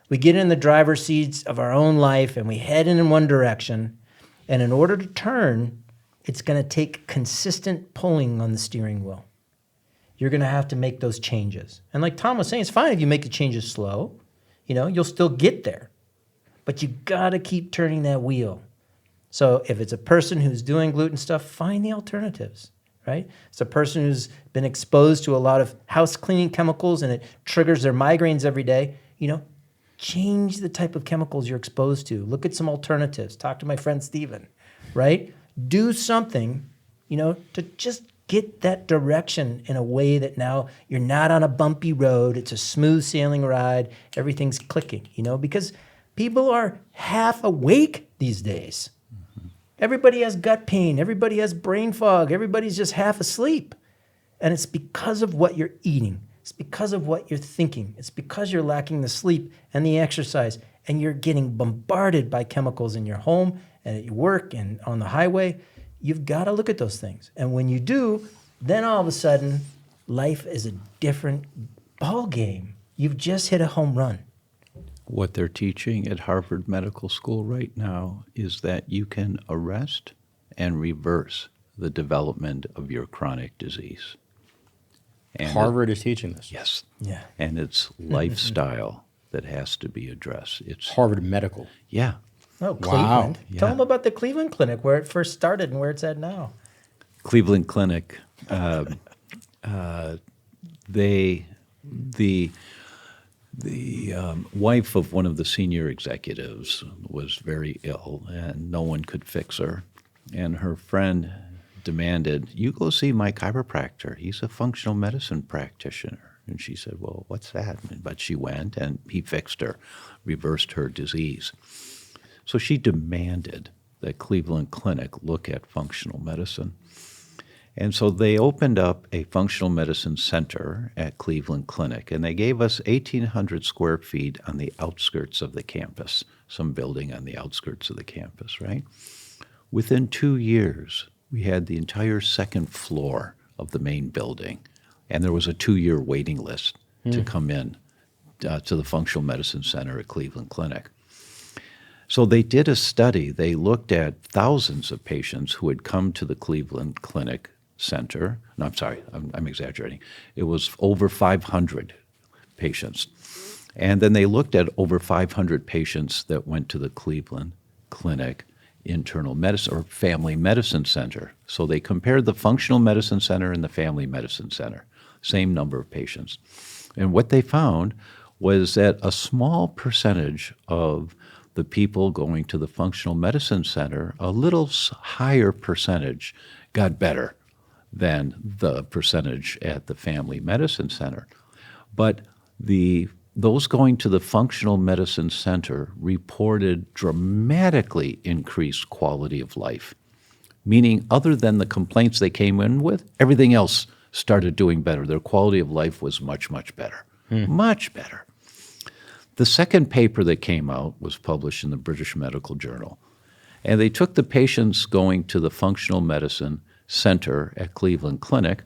We get in the driver's seats of our own life and we head in one direction. And in order to turn, it's going to take consistent pulling on the steering wheel. You're going to have to make those changes. And like Tom was saying, it's fine if you make the changes slow. You'll still get there. But you got to keep turning that wheel. So if it's a person who's doing gluten stuff, find the alternatives, right? It's a person who's been exposed to a lot of house cleaning chemicals and it triggers their migraines every day. Change the type of chemicals you're exposed to. Look at some alternatives. Talk to my friend Steven, right? Do something, to just get that direction in a way that now you're not on a bumpy road. It's a smooth sailing ride. Everything's clicking, because people are half awake these days. Everybody has gut pain. Everybody has brain fog. Everybody's just half asleep. And it's because of what you're eating. It's because of what you're thinking. It's because you're lacking the sleep and the exercise, and you're getting bombarded by chemicals in your home and at your work and on the highway. You've got to look at those things. And when you do, then all of a sudden, life is a different ball game. You've just hit a home run. What they're teaching at Harvard Medical School right now is that you can arrest and reverse the development of your chronic disease. And Harvard is teaching this. Yes. Yeah. And it's lifestyle that has to be addressed. It's Harvard Medical. Yeah. Oh, Cleveland. Yeah. Tell them about the Cleveland Clinic, where it first started and where it's at now. Cleveland Clinic. The wife of one of the senior executives was very ill, and no one could fix her. And her friend demanded, you go see my chiropractor. He's a functional medicine practitioner. And she said, well, what's that? But she went, and he fixed her, reversed her disease. So she demanded that Cleveland Clinic look at functional medicine. And so they opened up a functional medicine center at Cleveland Clinic, and they gave us 1,800 square feet on the outskirts of the campus, some building on the outskirts of the campus, right? Within 2 years, we had the entire second floor of the main building, and there was a 2-year waiting list to come in to the functional medicine center at Cleveland Clinic. So they did a study. They looked at thousands of patients who had come to the Cleveland Clinic Center. No, I'm sorry, I'm exaggerating. It was over 500 patients. And then they looked at over 500 patients that went to the Cleveland Clinic Internal Medicine or Family Medicine Center. So they compared the Functional Medicine Center and the Family Medicine Center, same number of patients. And what they found was that a small percentage of the people going to the Functional Medicine Center, a little higher percentage, got better than the percentage at the Family Medicine Center. But those going to the Functional Medicine Center reported dramatically increased quality of life, meaning other than the complaints they came in with, everything else started doing better. Their quality of life was much, much better, much better. The second paper that came out was published in the British Medical Journal, and they took the patients going to the Functional Medicine Center at Cleveland Clinic,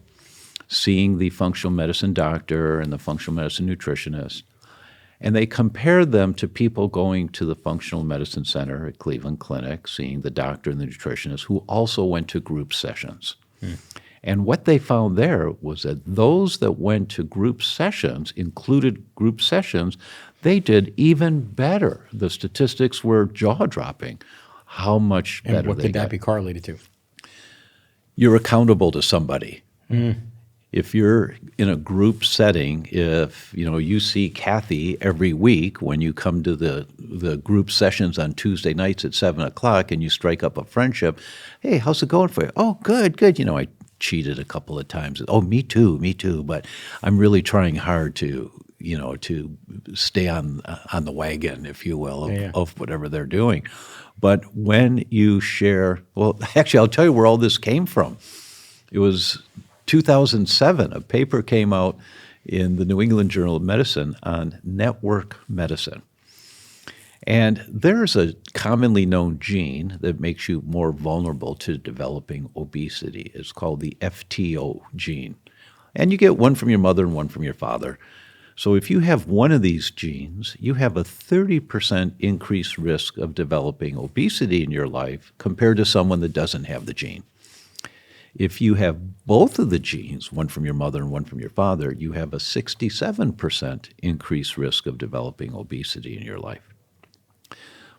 seeing the functional medicine doctor and the functional medicine nutritionist, and they compared them to people going to the Functional Medicine Center at Cleveland Clinic, seeing the doctor and the nutritionist, who also went to group sessions. And what they found there was that those that went to group sessions, included group sessions, they did even better. The statistics were jaw-dropping, how much better And what they could got. that be correlated to? You're accountable to somebody. If you're in a group setting, if you see Kathy every week when you come to the group sessions on Tuesday nights at 7 o'clock, and you strike up a friendship, hey, how's it going for you? Oh, good, good. I cheated a couple of times. Oh, me too. But I'm really trying hard to to stay on the wagon, if you will, of whatever they're doing. But when you share, well, actually, I'll tell you where all this came from. It was 2007, a paper came out in the New England Journal of Medicine on network medicine. And there's a commonly known gene that makes you more vulnerable to developing obesity. It's called the FTO gene. And you get one from your mother and one from your father. So if you have one of these genes, you have a 30% increased risk of developing obesity in your life compared to someone that doesn't have the gene. If you have both of the genes, one from your mother and one from your father, you have a 67% increased risk of developing obesity in your life.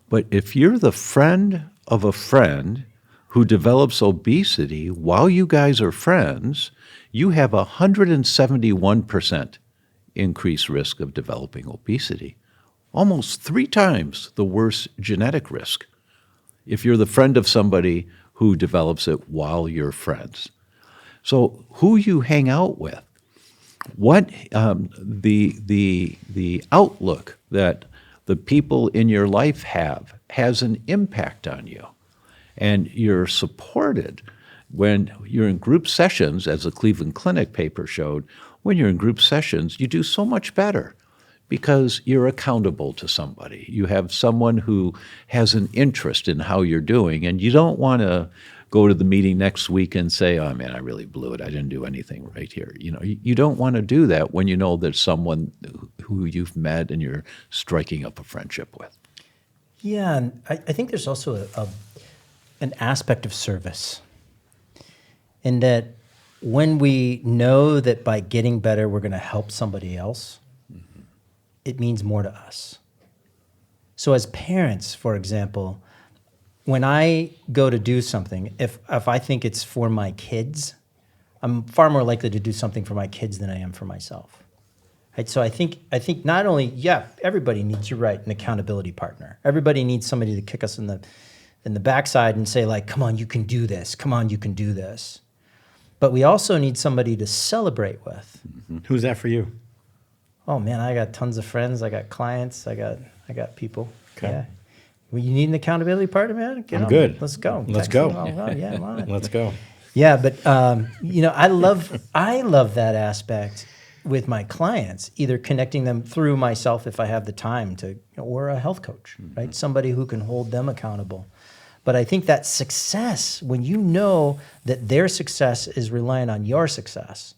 But if you're the friend of a friend who develops obesity while you guys are friends, you have a 171% increased risk of developing obesity, almost 3 times the worst genetic risk if you're the friend of somebody who develops it while you're friends. So who you hang out with, what the outlook that the people in your life have has an impact on you. And you're supported when you're in group sessions, as the Cleveland Clinic paper showed. When you're in group sessions, you do so much better because you're accountable to somebody. You have someone who has an interest in how you're doing, and you don't want to go to the meeting next week and say, oh, man, I really blew it. I didn't do anything right here. You don't want to do that when you know there's someone who you've met and you're striking up a friendship with. Yeah, and I think there's also an aspect of service in that when we know that by getting better we're going to help somebody else, it means more to us. So as parents, for example, when I go to do something, if I think it's for my kids, I'm far more likely to do something for my kids than I am for myself. Right? So I think not only, everybody needs, you're right, an accountability partner. Everybody needs somebody to kick us in the backside and say, like, come on, you can do this. Come on, you can do this. But we also need somebody to celebrate with. Mm-hmm. Who's that for you? Oh man, I got tons of friends. I got clients. I got people. Okay. Yeah. Well, you need an accountability partner, man? Get I'm on. good. Let's go. Let's Text go. me. Oh, yeah, I'm on it. Let's go. Yeah, but I love that aspect with my clients, either connecting them through myself if I have the time to, or a health coach, right? Somebody who can hold them accountable. But I think that success, when you know that their success is relying on your success,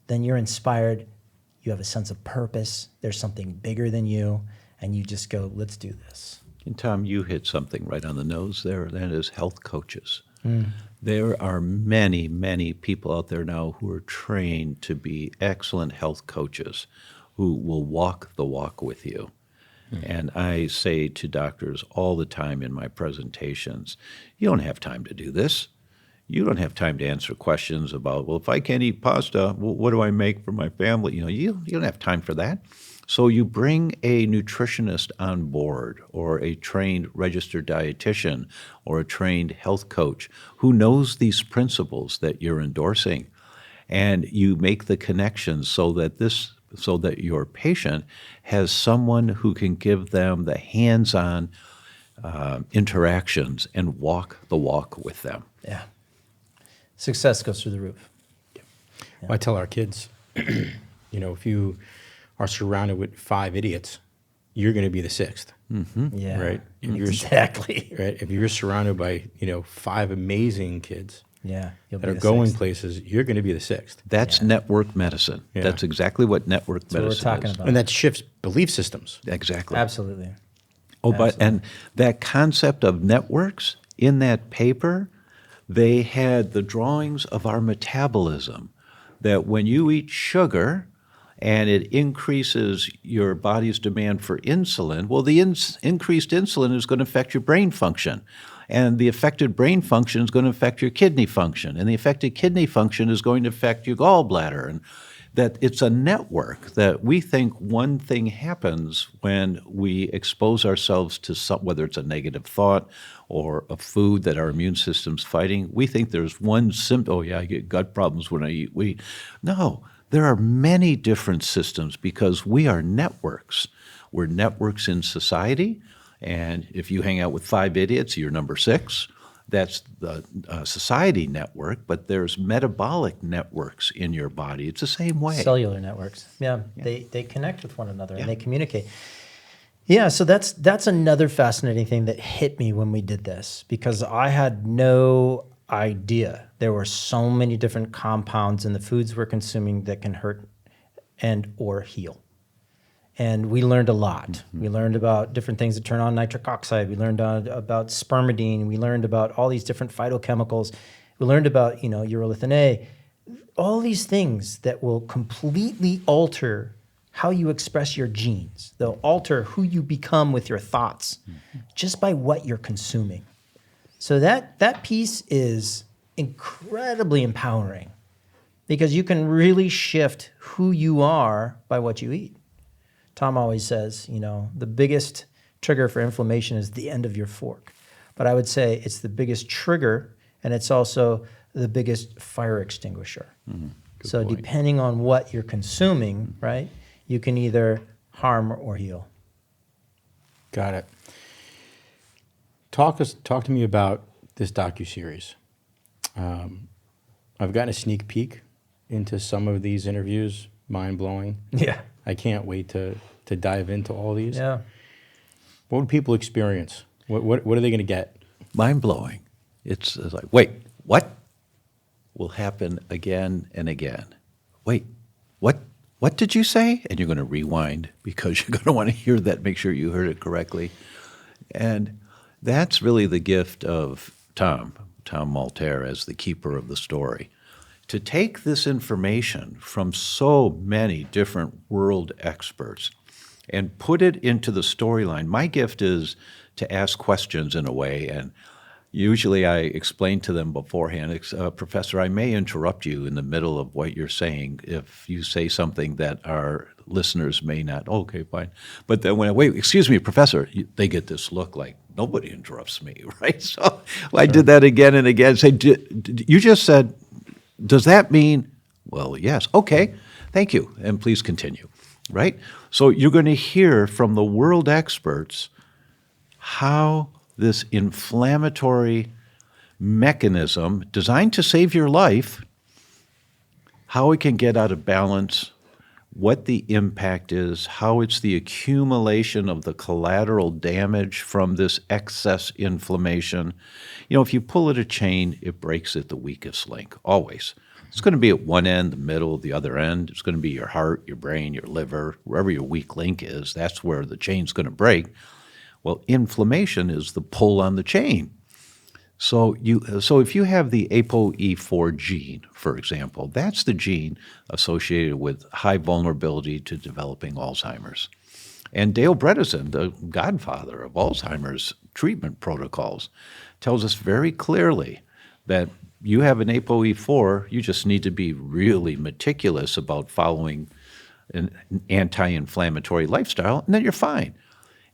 then you're inspired. You have a sense of purpose. There's something bigger than you, and you just go, let's do this. And Tom, you hit something right on the nose there. That is health coaches. There are many, many people out there now who are trained to be excellent health coaches who will walk the walk with you. And I say to doctors all the time in my presentations, you don't have time to do this. You don't have time to answer questions about, well, if I can't eat pasta, well, what do I make for my family? You don't have time for that. So you bring a nutritionist on board, or a trained registered dietitian, or a trained health coach who knows these principles that you're endorsing, and you make the connections so that your patient has someone who can give them the hands-on interactions and walk the walk with them. Yeah. Success goes through the roof. Well, I tell our kids, if you are surrounded with 5 idiots, you're going to be the 6th. Yeah. Right? Exactly. Right? If you're surrounded by, 5 amazing kids Yeah. You'll that be are the going sixth. places, you're going to be the 6th. That's network medicine. Yeah. That's exactly what network That's what we're medicine talking is. about. And that shifts belief systems. Exactly. Absolutely. Oh, but Absolutely. and that concept of networks in that paper, they had the drawings of our metabolism, that when you eat sugar and it increases your body's demand for insulin, well, the increased insulin is going to affect your brain function. And the affected brain function is going to affect your kidney function, and the affected kidney function is going to affect your gallbladder. And that it's a network, that we think one thing happens when we expose ourselves to some, whether it's a negative thought or a food that our immune system's fighting. We think there's one symptom. Oh yeah, I get gut problems when I eat wheat. No, there are many different systems because we are networks. We're networks in society, and if you hang out with 5 idiots, you're number 6. That's the society network, but there's metabolic networks in your body. It's the same way. Cellular networks. Yeah. They connect with one another and they communicate. Yeah, so that's another fascinating thing that hit me when we did this, because I had no idea there were so many different compounds in the foods we're consuming that can hurt and or heal. And we learned a lot. Mm-hmm. We learned about different things that turn on nitric oxide. We learned about spermidine. We learned about all these different phytochemicals. We learned about, urolithin A. All these things that will completely alter how you express your genes. They'll alter who you become with your thoughts just by what you're consuming. So that piece is incredibly empowering because you can really shift who you are by what you eat. Tom always says, the biggest trigger for inflammation is the end of your fork. But I would say it's the biggest trigger, and it's also the biggest fire extinguisher. So point. depending on what you're consuming, right, you can either harm or heal. Got it. Talk to me about this docuseries. I've gotten a sneak peek into some of these interviews, mind-blowing. Yeah. I can't wait to dive into all these. Yeah. What would people experience? What are they going to get? Mind-blowing. It's like, wait, what? Will happen again and again. Wait, what did you say? And you're going to rewind because you're going to want to hear that, make sure you heard it correctly. And that's really the gift of Tom Malter as the keeper of the story. To take this information from so many different world experts and put it into the storyline. My gift is to ask questions in a way, and usually I explain to them beforehand, Professor, I may interrupt you in the middle of what you're saying if you say something that our listeners may not. Okay, fine. But then when wait, excuse me, Professor, they get this look like nobody interrupts me, right? So I did that again and again. Say, you just said, does that mean, well, yes. Okay, thank you, and please continue, right? So you're going to hear from the world experts how this inflammatory mechanism designed to save your life, how it can get out of balance, what the impact is, how it's the accumulation of the collateral damage from this excess inflammation. If you pull at a chain, it breaks at the weakest link, always. It's going to be at one end, the middle, the other end. It's going to be your heart, your brain, your liver, wherever your weak link is, that's where the chain's going to break. Well, inflammation is the pull on the chain. So if you have the ApoE4 gene, for example, that's the gene associated with high vulnerability to developing Alzheimer's. And Dale Bredesen, the godfather of Alzheimer's treatment protocols, tells us very clearly that you have an ApoE4, you just need to be really meticulous about following an anti-inflammatory lifestyle, and then you're fine.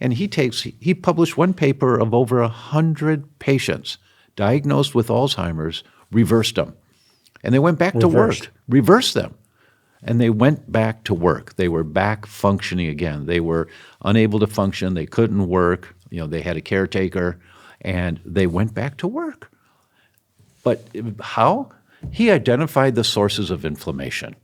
And he published one paper of over 100 patients diagnosed with Alzheimer's, reversed them. And they went back to work, reversed them. And they went back to work. They were back functioning again. They were unable to function. They couldn't work. They had a caretaker, and they went back to work. But how? He identified the sources of inflammation.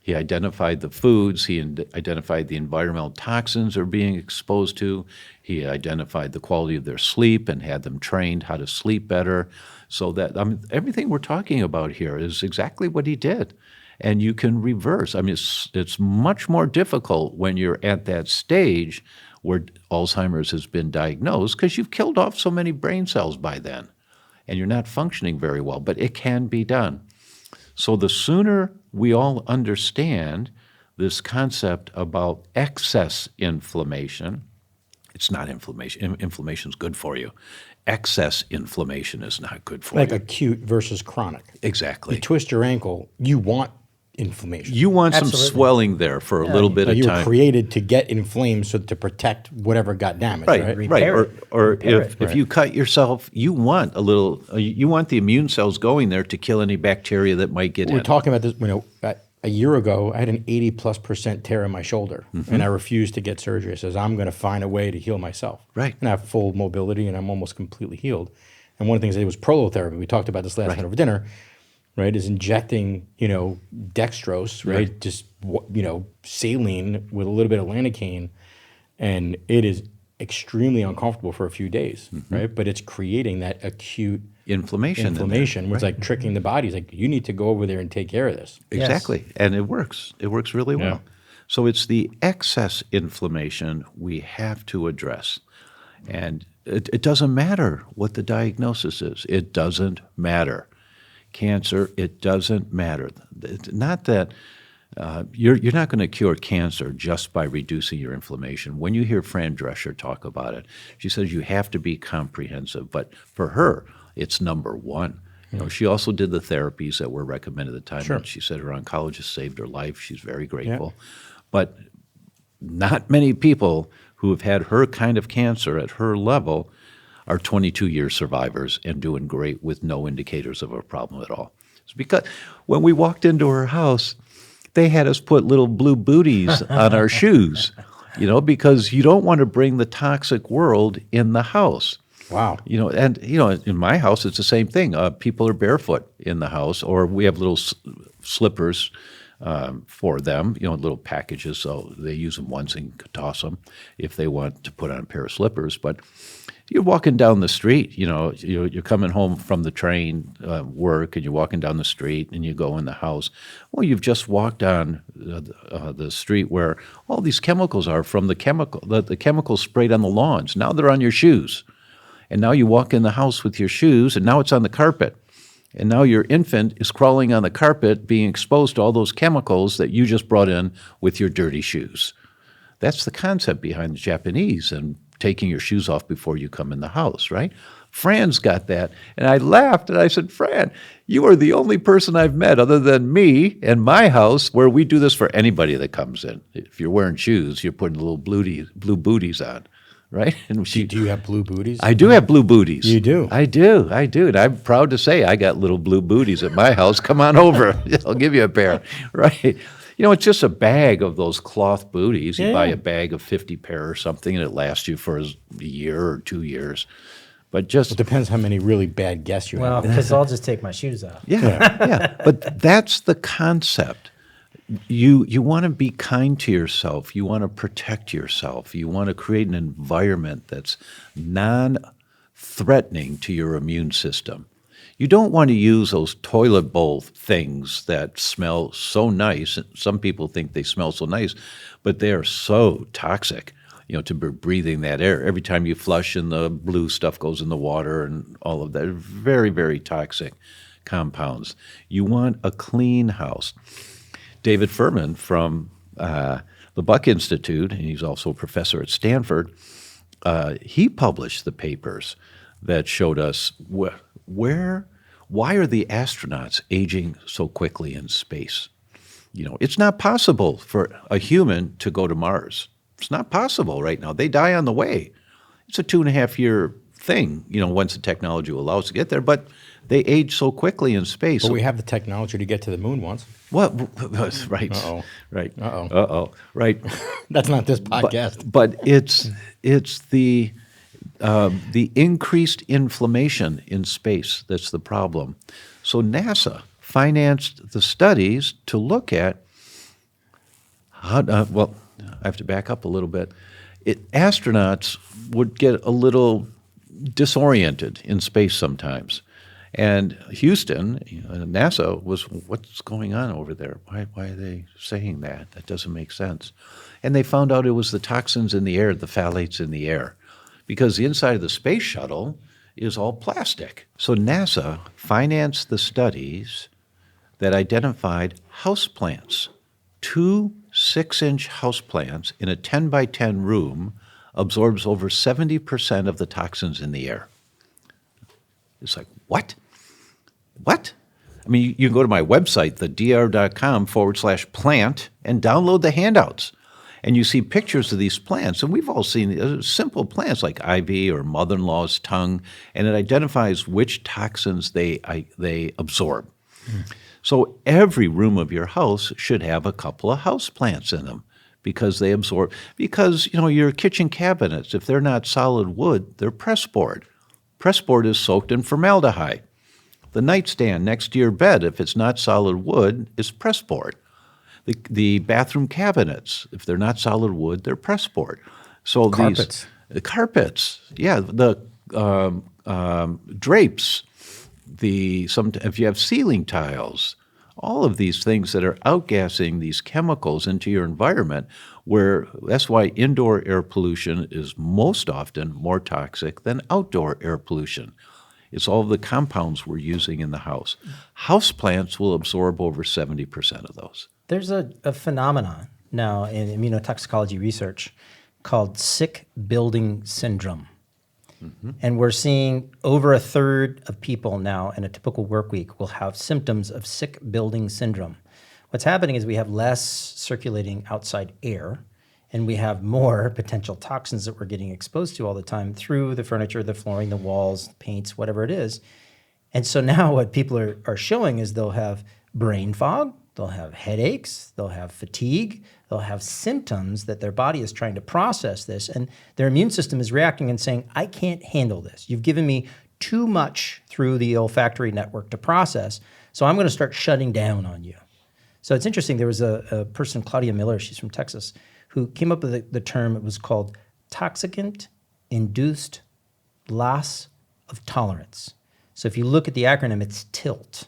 He identified the foods. He identified the environmental toxins they're being exposed to. He identified the quality of their sleep and had them trained how to sleep better. So that everything we're talking about here is exactly what he did. And you can reverse. It's much more difficult when you're at that stage where Alzheimer's has been diagnosed because you've killed off so many brain cells by then and you're not functioning very well, but it can be done. So the sooner we all understand this concept about excess inflammation, It's not inflammation. Inflammation's good for you. Excess inflammation is not good for Like you. acute versus chronic. Exactly. You twist your ankle, you want inflammation. You want some Absolutely. swelling there for a little bit Like of you were time. created to get inflamed so to protect whatever got damaged, right? Right, Repair right. it. Or Repair if, it. if you cut yourself, you want a little, you want the immune cells going there to kill any bacteria that might get We were in. talking about this, a year ago, I had an 80+% tear in my shoulder, Mm-hmm. and I refused to get surgery. I says, I'm going to find a way to heal myself. Right. And I have full mobility, and I'm almost completely healed. And one of the things I did was prolotherapy. We talked about this last night over dinner, right? Is injecting, dextrose, right? Just, saline with a little bit of lidocaine, and it is extremely uncomfortable for a few days, right? But it's creating that acute Inflammation. in there. inflammation. It's like tricking the body. It's like, you need to go over there and take care of this. Exactly. And it works. It works really well. Yeah. So it's the excess inflammation we have to address. And it doesn't matter what the diagnosis is. It doesn't matter. Cancer, it doesn't matter. It's not that you're not going to cure cancer just by reducing your inflammation. When you hear Fran Drescher talk about it, she says you have to be comprehensive. But for her, it's number one. She also did the therapies that were recommended at the time. Sure. And she said her oncologist saved her life. She's very grateful. But not many people who have had her kind of cancer at her level are 22-year survivors and doing great with no indicators of a problem at all. It's because when we walked into her house, they had us put little blue booties on our shoes, because you don't want to bring the toxic world in the house. Wow. In my house, it's the same thing. People are barefoot in the house, or we have little slippers for them, little packages, so they use them once and toss them if they want to put on a pair of slippers. But you're walking down the street, you're coming home from the train, work, and you're walking down the street and you go in the house. Well, you've just walked on the street where all these chemicals are from the chemicals sprayed on the lawns. Now they're on your shoes. And now you walk in the house with your shoes, and now it's on the carpet. And now your infant is crawling on the carpet, being exposed to all those chemicals that you just brought in with your dirty shoes. That's the concept behind the Japanese and taking your shoes off before you come in the house, right? Fran's got that. And I laughed, and I said, Fran, you are the only person I've met other than me and my house where we do this for anybody that comes in. If you're wearing shoes, you're putting little blue booties on. Right? And Do you have blue booties? I do have blue booties. You do? I do. And I'm proud to say I got little blue booties at my house. Come on over. I'll give you a pair. Right? It's just a bag of those cloth booties. You buy a bag of 50 pair or something, and it lasts you for a year or 2 years. But just It depends how many really bad guests you Well, have. because I'll just take my shoes off. yeah. But that's the concept. You want to be kind to yourself. You want to protect yourself. You want to create an environment that's non-threatening to your immune system. You don't want to use those toilet bowl things that smell so nice. Some people think they smell so nice, but they are so toxic, to be breathing that air. Every time you flush and the blue stuff goes in the water and all of that, very, very toxic compounds. You want a clean house. David Furman from the Buck Institute, and he's also a professor at Stanford, he published the papers that showed us why are the astronauts aging so quickly in space? It's not possible for a human to go to Mars. It's not possible right now. They die on the way. It's a 2.5-year thing, once the technology will allow us to get there, but they age so quickly in space. But we have the technology to get to the moon once. What? Right. Uh-oh. Right. Uh-oh. Uh-oh. Right. That's not this podcast. But it's the increased inflammation in space that's the problem. So NASA financed the studies to look at how. Well, I have to back up a little bit. Astronauts would get a little disoriented in space sometimes. And Houston, NASA was, what's going on over there? Why are they saying that? That doesn't make sense. And they found out it was the toxins in the air, the phthalates in the air, because the inside of the space shuttle is all plastic. So NASA financed the studies that identified houseplants, 2 6-inch houseplants in a 10 by 10 room absorbs over 70% of the toxins in the air. It's like, what? What? I mean, you can go to my website, thedr.com/plant, and download the handouts. And you see pictures of these plants. And we've all seen simple plants like ivy or mother-in-law's tongue, and it identifies which toxins they absorb. So every room of your house should have a couple of house plants in them because they absorb. Because, your kitchen cabinets, if they're not solid wood, they're pressboard. Pressboard is soaked in formaldehyde. The nightstand next to your bed, if it's not solid wood, is pressboard. The bathroom cabinets, if they're not solid wood, they're pressboard. So Carpets. The carpets, yeah, the drapes, if you have ceiling tiles, all of these things that are outgassing these chemicals into your environment, that's why indoor air pollution is most often more toxic than outdoor air pollution. It's all the compounds we're using in the house. House plants will absorb over 70% of those. There's a phenomenon now in immunotoxicology research called sick building syndrome. And we're seeing over a third of people now in a typical work week will have symptoms of sick building syndrome. What's happening is we have less circulating outside air, and we have more potential toxins that we're getting exposed to all the time through the furniture, the flooring, the walls, paints, whatever it is. And so now what people are showing is they'll have brain fog, they'll have headaches, they'll have fatigue, they'll have symptoms that their body is trying to process this, and their immune system is reacting and saying, I can't handle this. You've given me too much through the olfactory network to process, so I'm going to start shutting down on you. So it's interesting. There was a person, Claudia Miller, she's from Texas, who came up with the term. It was called toxicant-induced loss of tolerance. So if you look at the acronym, it's TILT.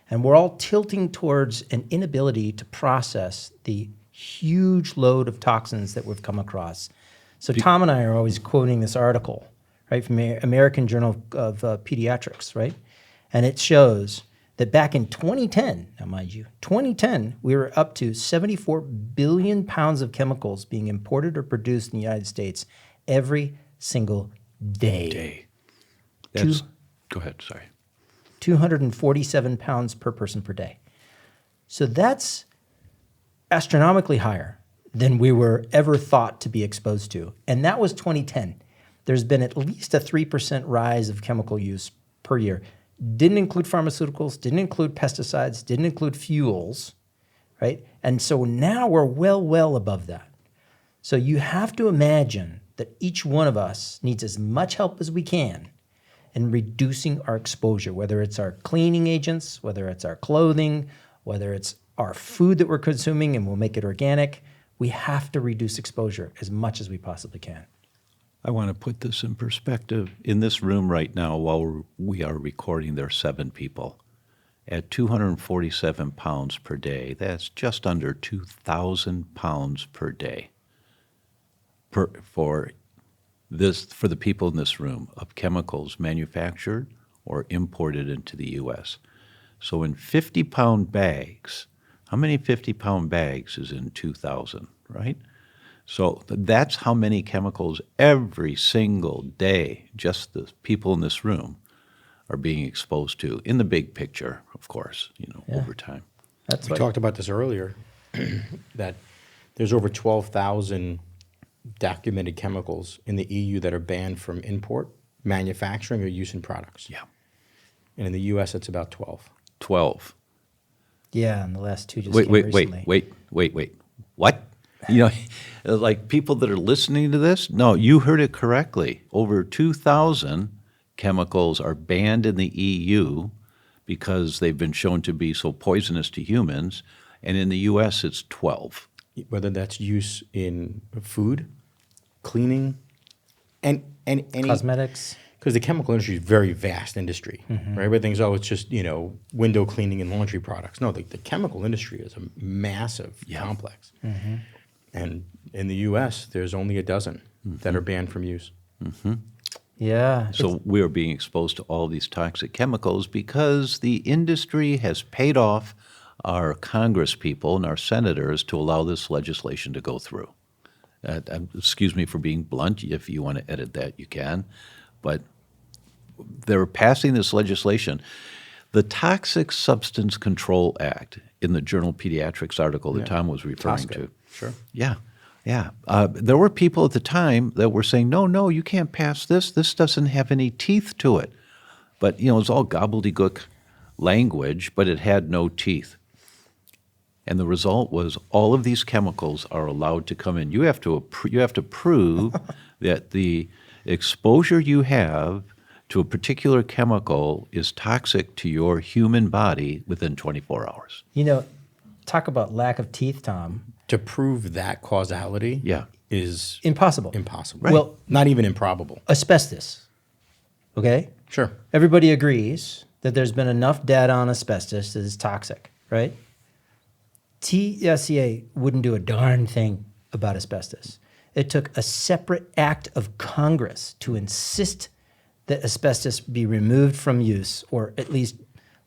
And we're all tilting towards an inability to process the huge load of toxins that we've come across. So Tom and I are always quoting this article, right, from the American Journal of Pediatrics, right? And it shows that back in 2010, now mind you, 2010, we were up to 74 billion pounds of chemicals being imported or produced in the United States every single day. Go ahead, sorry. 247 pounds per person per day. So that's astronomically higher than we were ever thought to be exposed to. And that was 2010. There's been at least a 3% rise of chemical use per year. Didn't include pharmaceuticals, didn't include pesticides, didn't include fuels, right? And so now we're well above that. So you have to imagine that each one of us needs as much help as we can in reducing our exposure, whether it's our cleaning agents, whether it's our clothing, whether it's our food that we're consuming and we'll make it organic. We have to reduce exposure as much as we possibly can. I want to put this in perspective. In this room right now, while we are recording, there are 7 people. At 247 pounds per day, that's just under 2,000 pounds per day for the people in this room of chemicals manufactured or imported into the U.S. So in 50-pound bags, how many 50-pound bags is in 2,000, right? So that's how many chemicals every single day just the people in this room are being exposed to in the big picture, of course, over time. We talked about this earlier, that there's over 12,000 documented chemicals in the EU that are banned from import, manufacturing, or use in products. Yeah. And in the U.S., it's about 12. 12. Yeah, and the last 2 just came recently. Wait. What? Like people that are listening to this, no, you heard it correctly. Over 2,000 chemicals are banned in the EU because they've been shown to be so poisonous to humans, and in the U.S. it's 12. Whether that's use in food, cleaning, and any Cosmetics. Because the chemical industry is a very vast industry, right? Everything's, it's just, window cleaning and laundry products. No, the chemical industry is a massive complex. And in the U.S., there's only a dozen that are banned from use. Yeah. So we are being exposed to all these toxic chemicals because the industry has paid off our Congress people and our senators to allow this legislation to go through. Excuse me for being blunt. If you want to edit that, you can. But they're passing this legislation. The Toxic Substance Control Act in the Journal Pediatrics article that Tom was referring TSCA. to. Sure. Yeah, yeah. There were people at the time that were saying, no, you can't pass this. This doesn't have any teeth to it. But, it's all gobbledygook language, but it had no teeth. And the result was all of these chemicals are allowed to come in. You have to prove that the exposure you have to a particular chemical is toxic to your human body within 24 hours. Talk about lack of teeth, Tom. To prove that causality Yeah. is Impossible. impossible. Right. Well, Not even improbable. asbestos. Okay? Sure. Everybody agrees that there's been enough data on asbestos that it's toxic, right? TSCA wouldn't do a darn thing about asbestos. It took a separate act of Congress to insist that asbestos be removed from use, or at least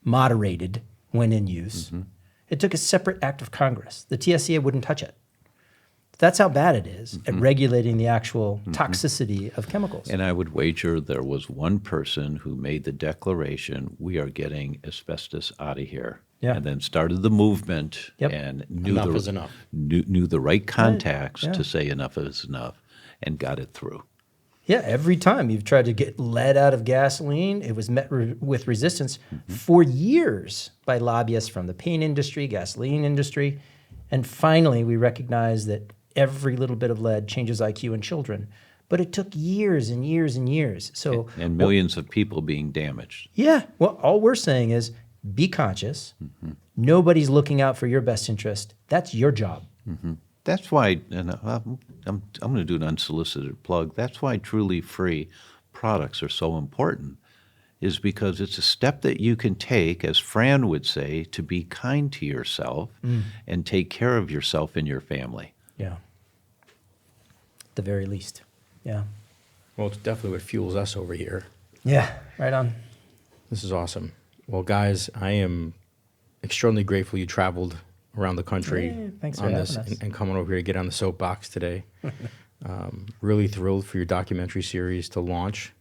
moderated when in use. It took a separate act of Congress. The TSCA wouldn't touch it. That's how bad it is at regulating the actual toxicity of chemicals. And I would wager there was one person who made the declaration, we are getting asbestos out of here. Yeah. And then started the movement Yep. and knew Enough the, is enough. Knew the right contacts Yeah. to say enough is enough and got it through. Yeah, every time you've tried to get lead out of gasoline, it was met with resistance for years by lobbyists from the paint industry, gasoline industry. And finally, we recognized that every little bit of lead changes IQ in children. But it took years and years and years. So, And millions of people being damaged. yeah, well, all we're saying is be conscious. Nobody's looking out for your best interest. That's your job. That's why, and I'm going to do an unsolicited plug, that's why truly free products are so important, is because it's a step that you can take, as Fran would say, to be kind to yourself and take care of yourself and your family. Yeah. At the very least. Yeah. Well, it's definitely what fuels us over here. Yeah, right on. This is awesome. Well, guys, I am extraordinarily grateful you traveled around the country Yeah, thanks for on having this us. and coming over here to get on the soapbox today. Really thrilled for your documentary series to launch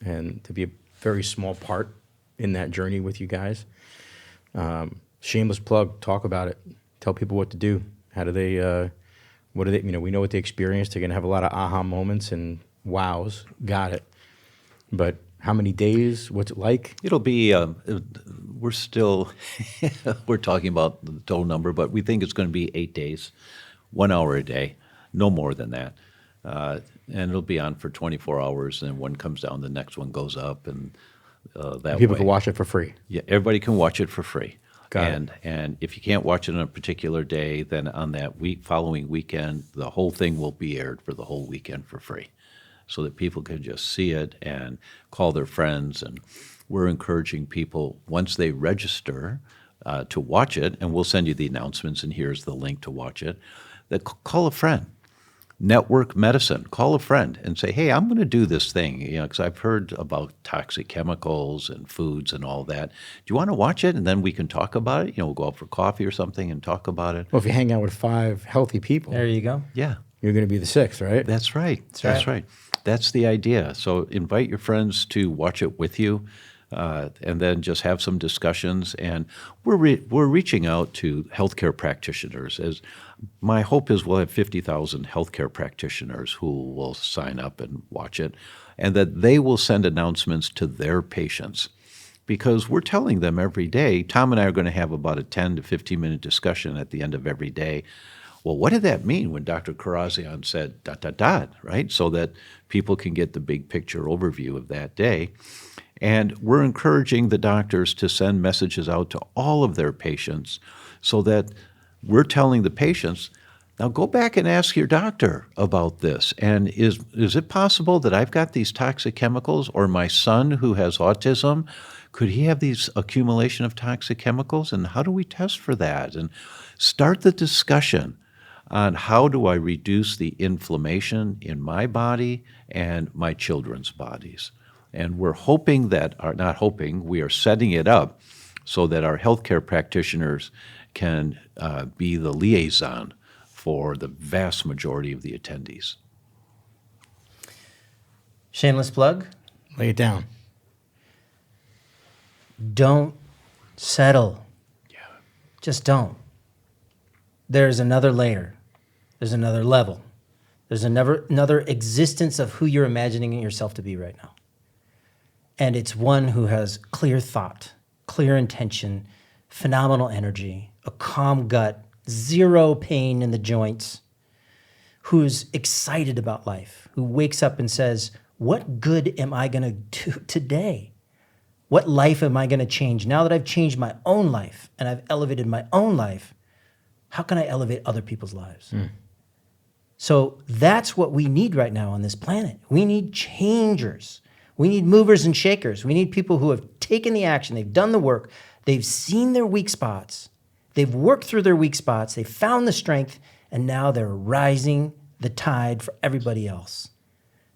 and to be a very small part in that journey with you guys. Shameless plug, talk about it. Tell people what to do. How do they, what do they, we know what they experienced. They're going to have a lot of aha moments and wows. Got it. But how many days? What's it like? It'll be, we're still, we're talking about the total number, but we think it's going to be 8 days, 1 hour a day, no more than that. And it'll be on for 24 hours, and one comes down, the next one goes up, and that People way. can watch it for free. Yeah, everybody can watch it for free. Got it. And if you can't watch it on a particular day, then on that following weekend, the whole thing will be aired for the whole weekend for free, so that people can just see it and call their friends. And we're encouraging people, once they register to watch it, and we'll send you the announcements, and here's the link to watch it, that call a friend. Network medicine. Call a friend and say, hey, I'm going to do this thing, because I've heard about toxic chemicals and foods and all that. Do you want to watch it? And then we can talk about it. We'll go out for coffee or something and talk about it. Well, if you hang out with 5 healthy people, There you go. Yeah, you're going to be the 6th, right? that's right. That's right. That's the idea. So invite your friends to watch it with you, and then just have some discussions. And we're reaching out to healthcare practitioners. As my hope is, we'll have 50,000 healthcare practitioners who will sign up and watch it, and that they will send announcements to their patients. Because we're telling them every day, Tom and I are going to have about a 10 to 15-minute discussion at the end of every day. Well, what did that mean when Dr. Karazian said ... right? So that people can get the big picture overview of that day. And we're encouraging the doctors to send messages out to all of their patients, so that we're telling the patients, now go back and ask your doctor about this. And is it possible that I've got these toxic chemicals, or my son who has autism, could he have these accumulation of toxic chemicals? And how do we test for that? And start the discussion on how do I reduce the inflammation in my body and my children's bodies. And we're hoping that, or not hoping, we are setting it up so that our healthcare practitioners can be the liaison for the vast majority of the attendees. Shameless plug. Lay it down. Don't settle. Yeah. Just don't. There's another layer. There's another level. There's another existence of who you're imagining yourself to be right now. And it's one who has clear thought, clear intention, phenomenal energy, a calm gut, zero pain in the joints, who's excited about life, who wakes up and says, what good am I going to do today? What life am I going to change? Now that I've changed my own life and I've elevated my own life, how can I elevate other people's lives? So that's what we need right now on this planet. We need changers. We need movers and shakers. We need people who have taken the action. They've done the work. They've seen their weak spots. They've worked through their weak spots. They've found the strength, and now they're rising the tide for everybody else.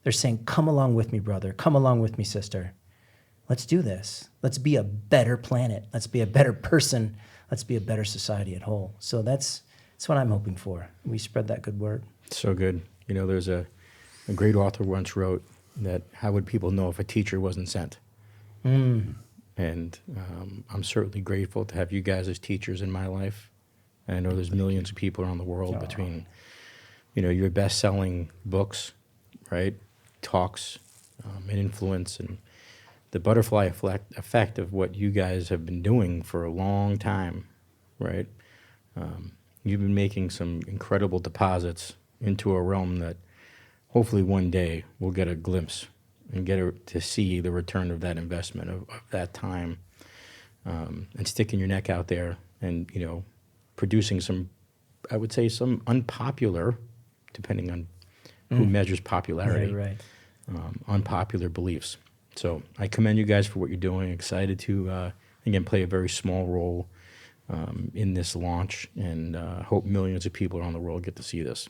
They're saying, come along with me, brother. Come along with me, sister. Let's do this. Let's be a better planet. Let's be a better person. Let's be a better society at whole. So that's what I'm hoping for. We spread that good word. So good. You know, there's a great author once wrote that how would people know if a teacher wasn't sent? And I'm certainly grateful to have you guys as teachers in my life. And I know there's millions of people around the world between, you know, your best-selling books, right, talks, and influence, and the butterfly effect of what you guys have been doing for a long time, right? You've been making some incredible deposits into a realm that hopefully one day we'll get a glimpse and get to see the return of that investment, of that time, and sticking your neck out there and, you know, producing some, I would say, some unpopular, depending on who measures popularity, Right. unpopular beliefs. So I commend you guys for what you're doing. Excited to, again, play a very small role in this launch, and hope millions of people around the world get to see this.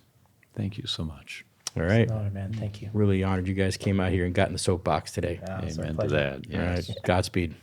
Thank you so much. All right. It's an honor, man. Thank you. Really honored you guys came out here and got in the soapbox today. Yeah, it's our Amen to pleasure. that. All Yes. right. Godspeed.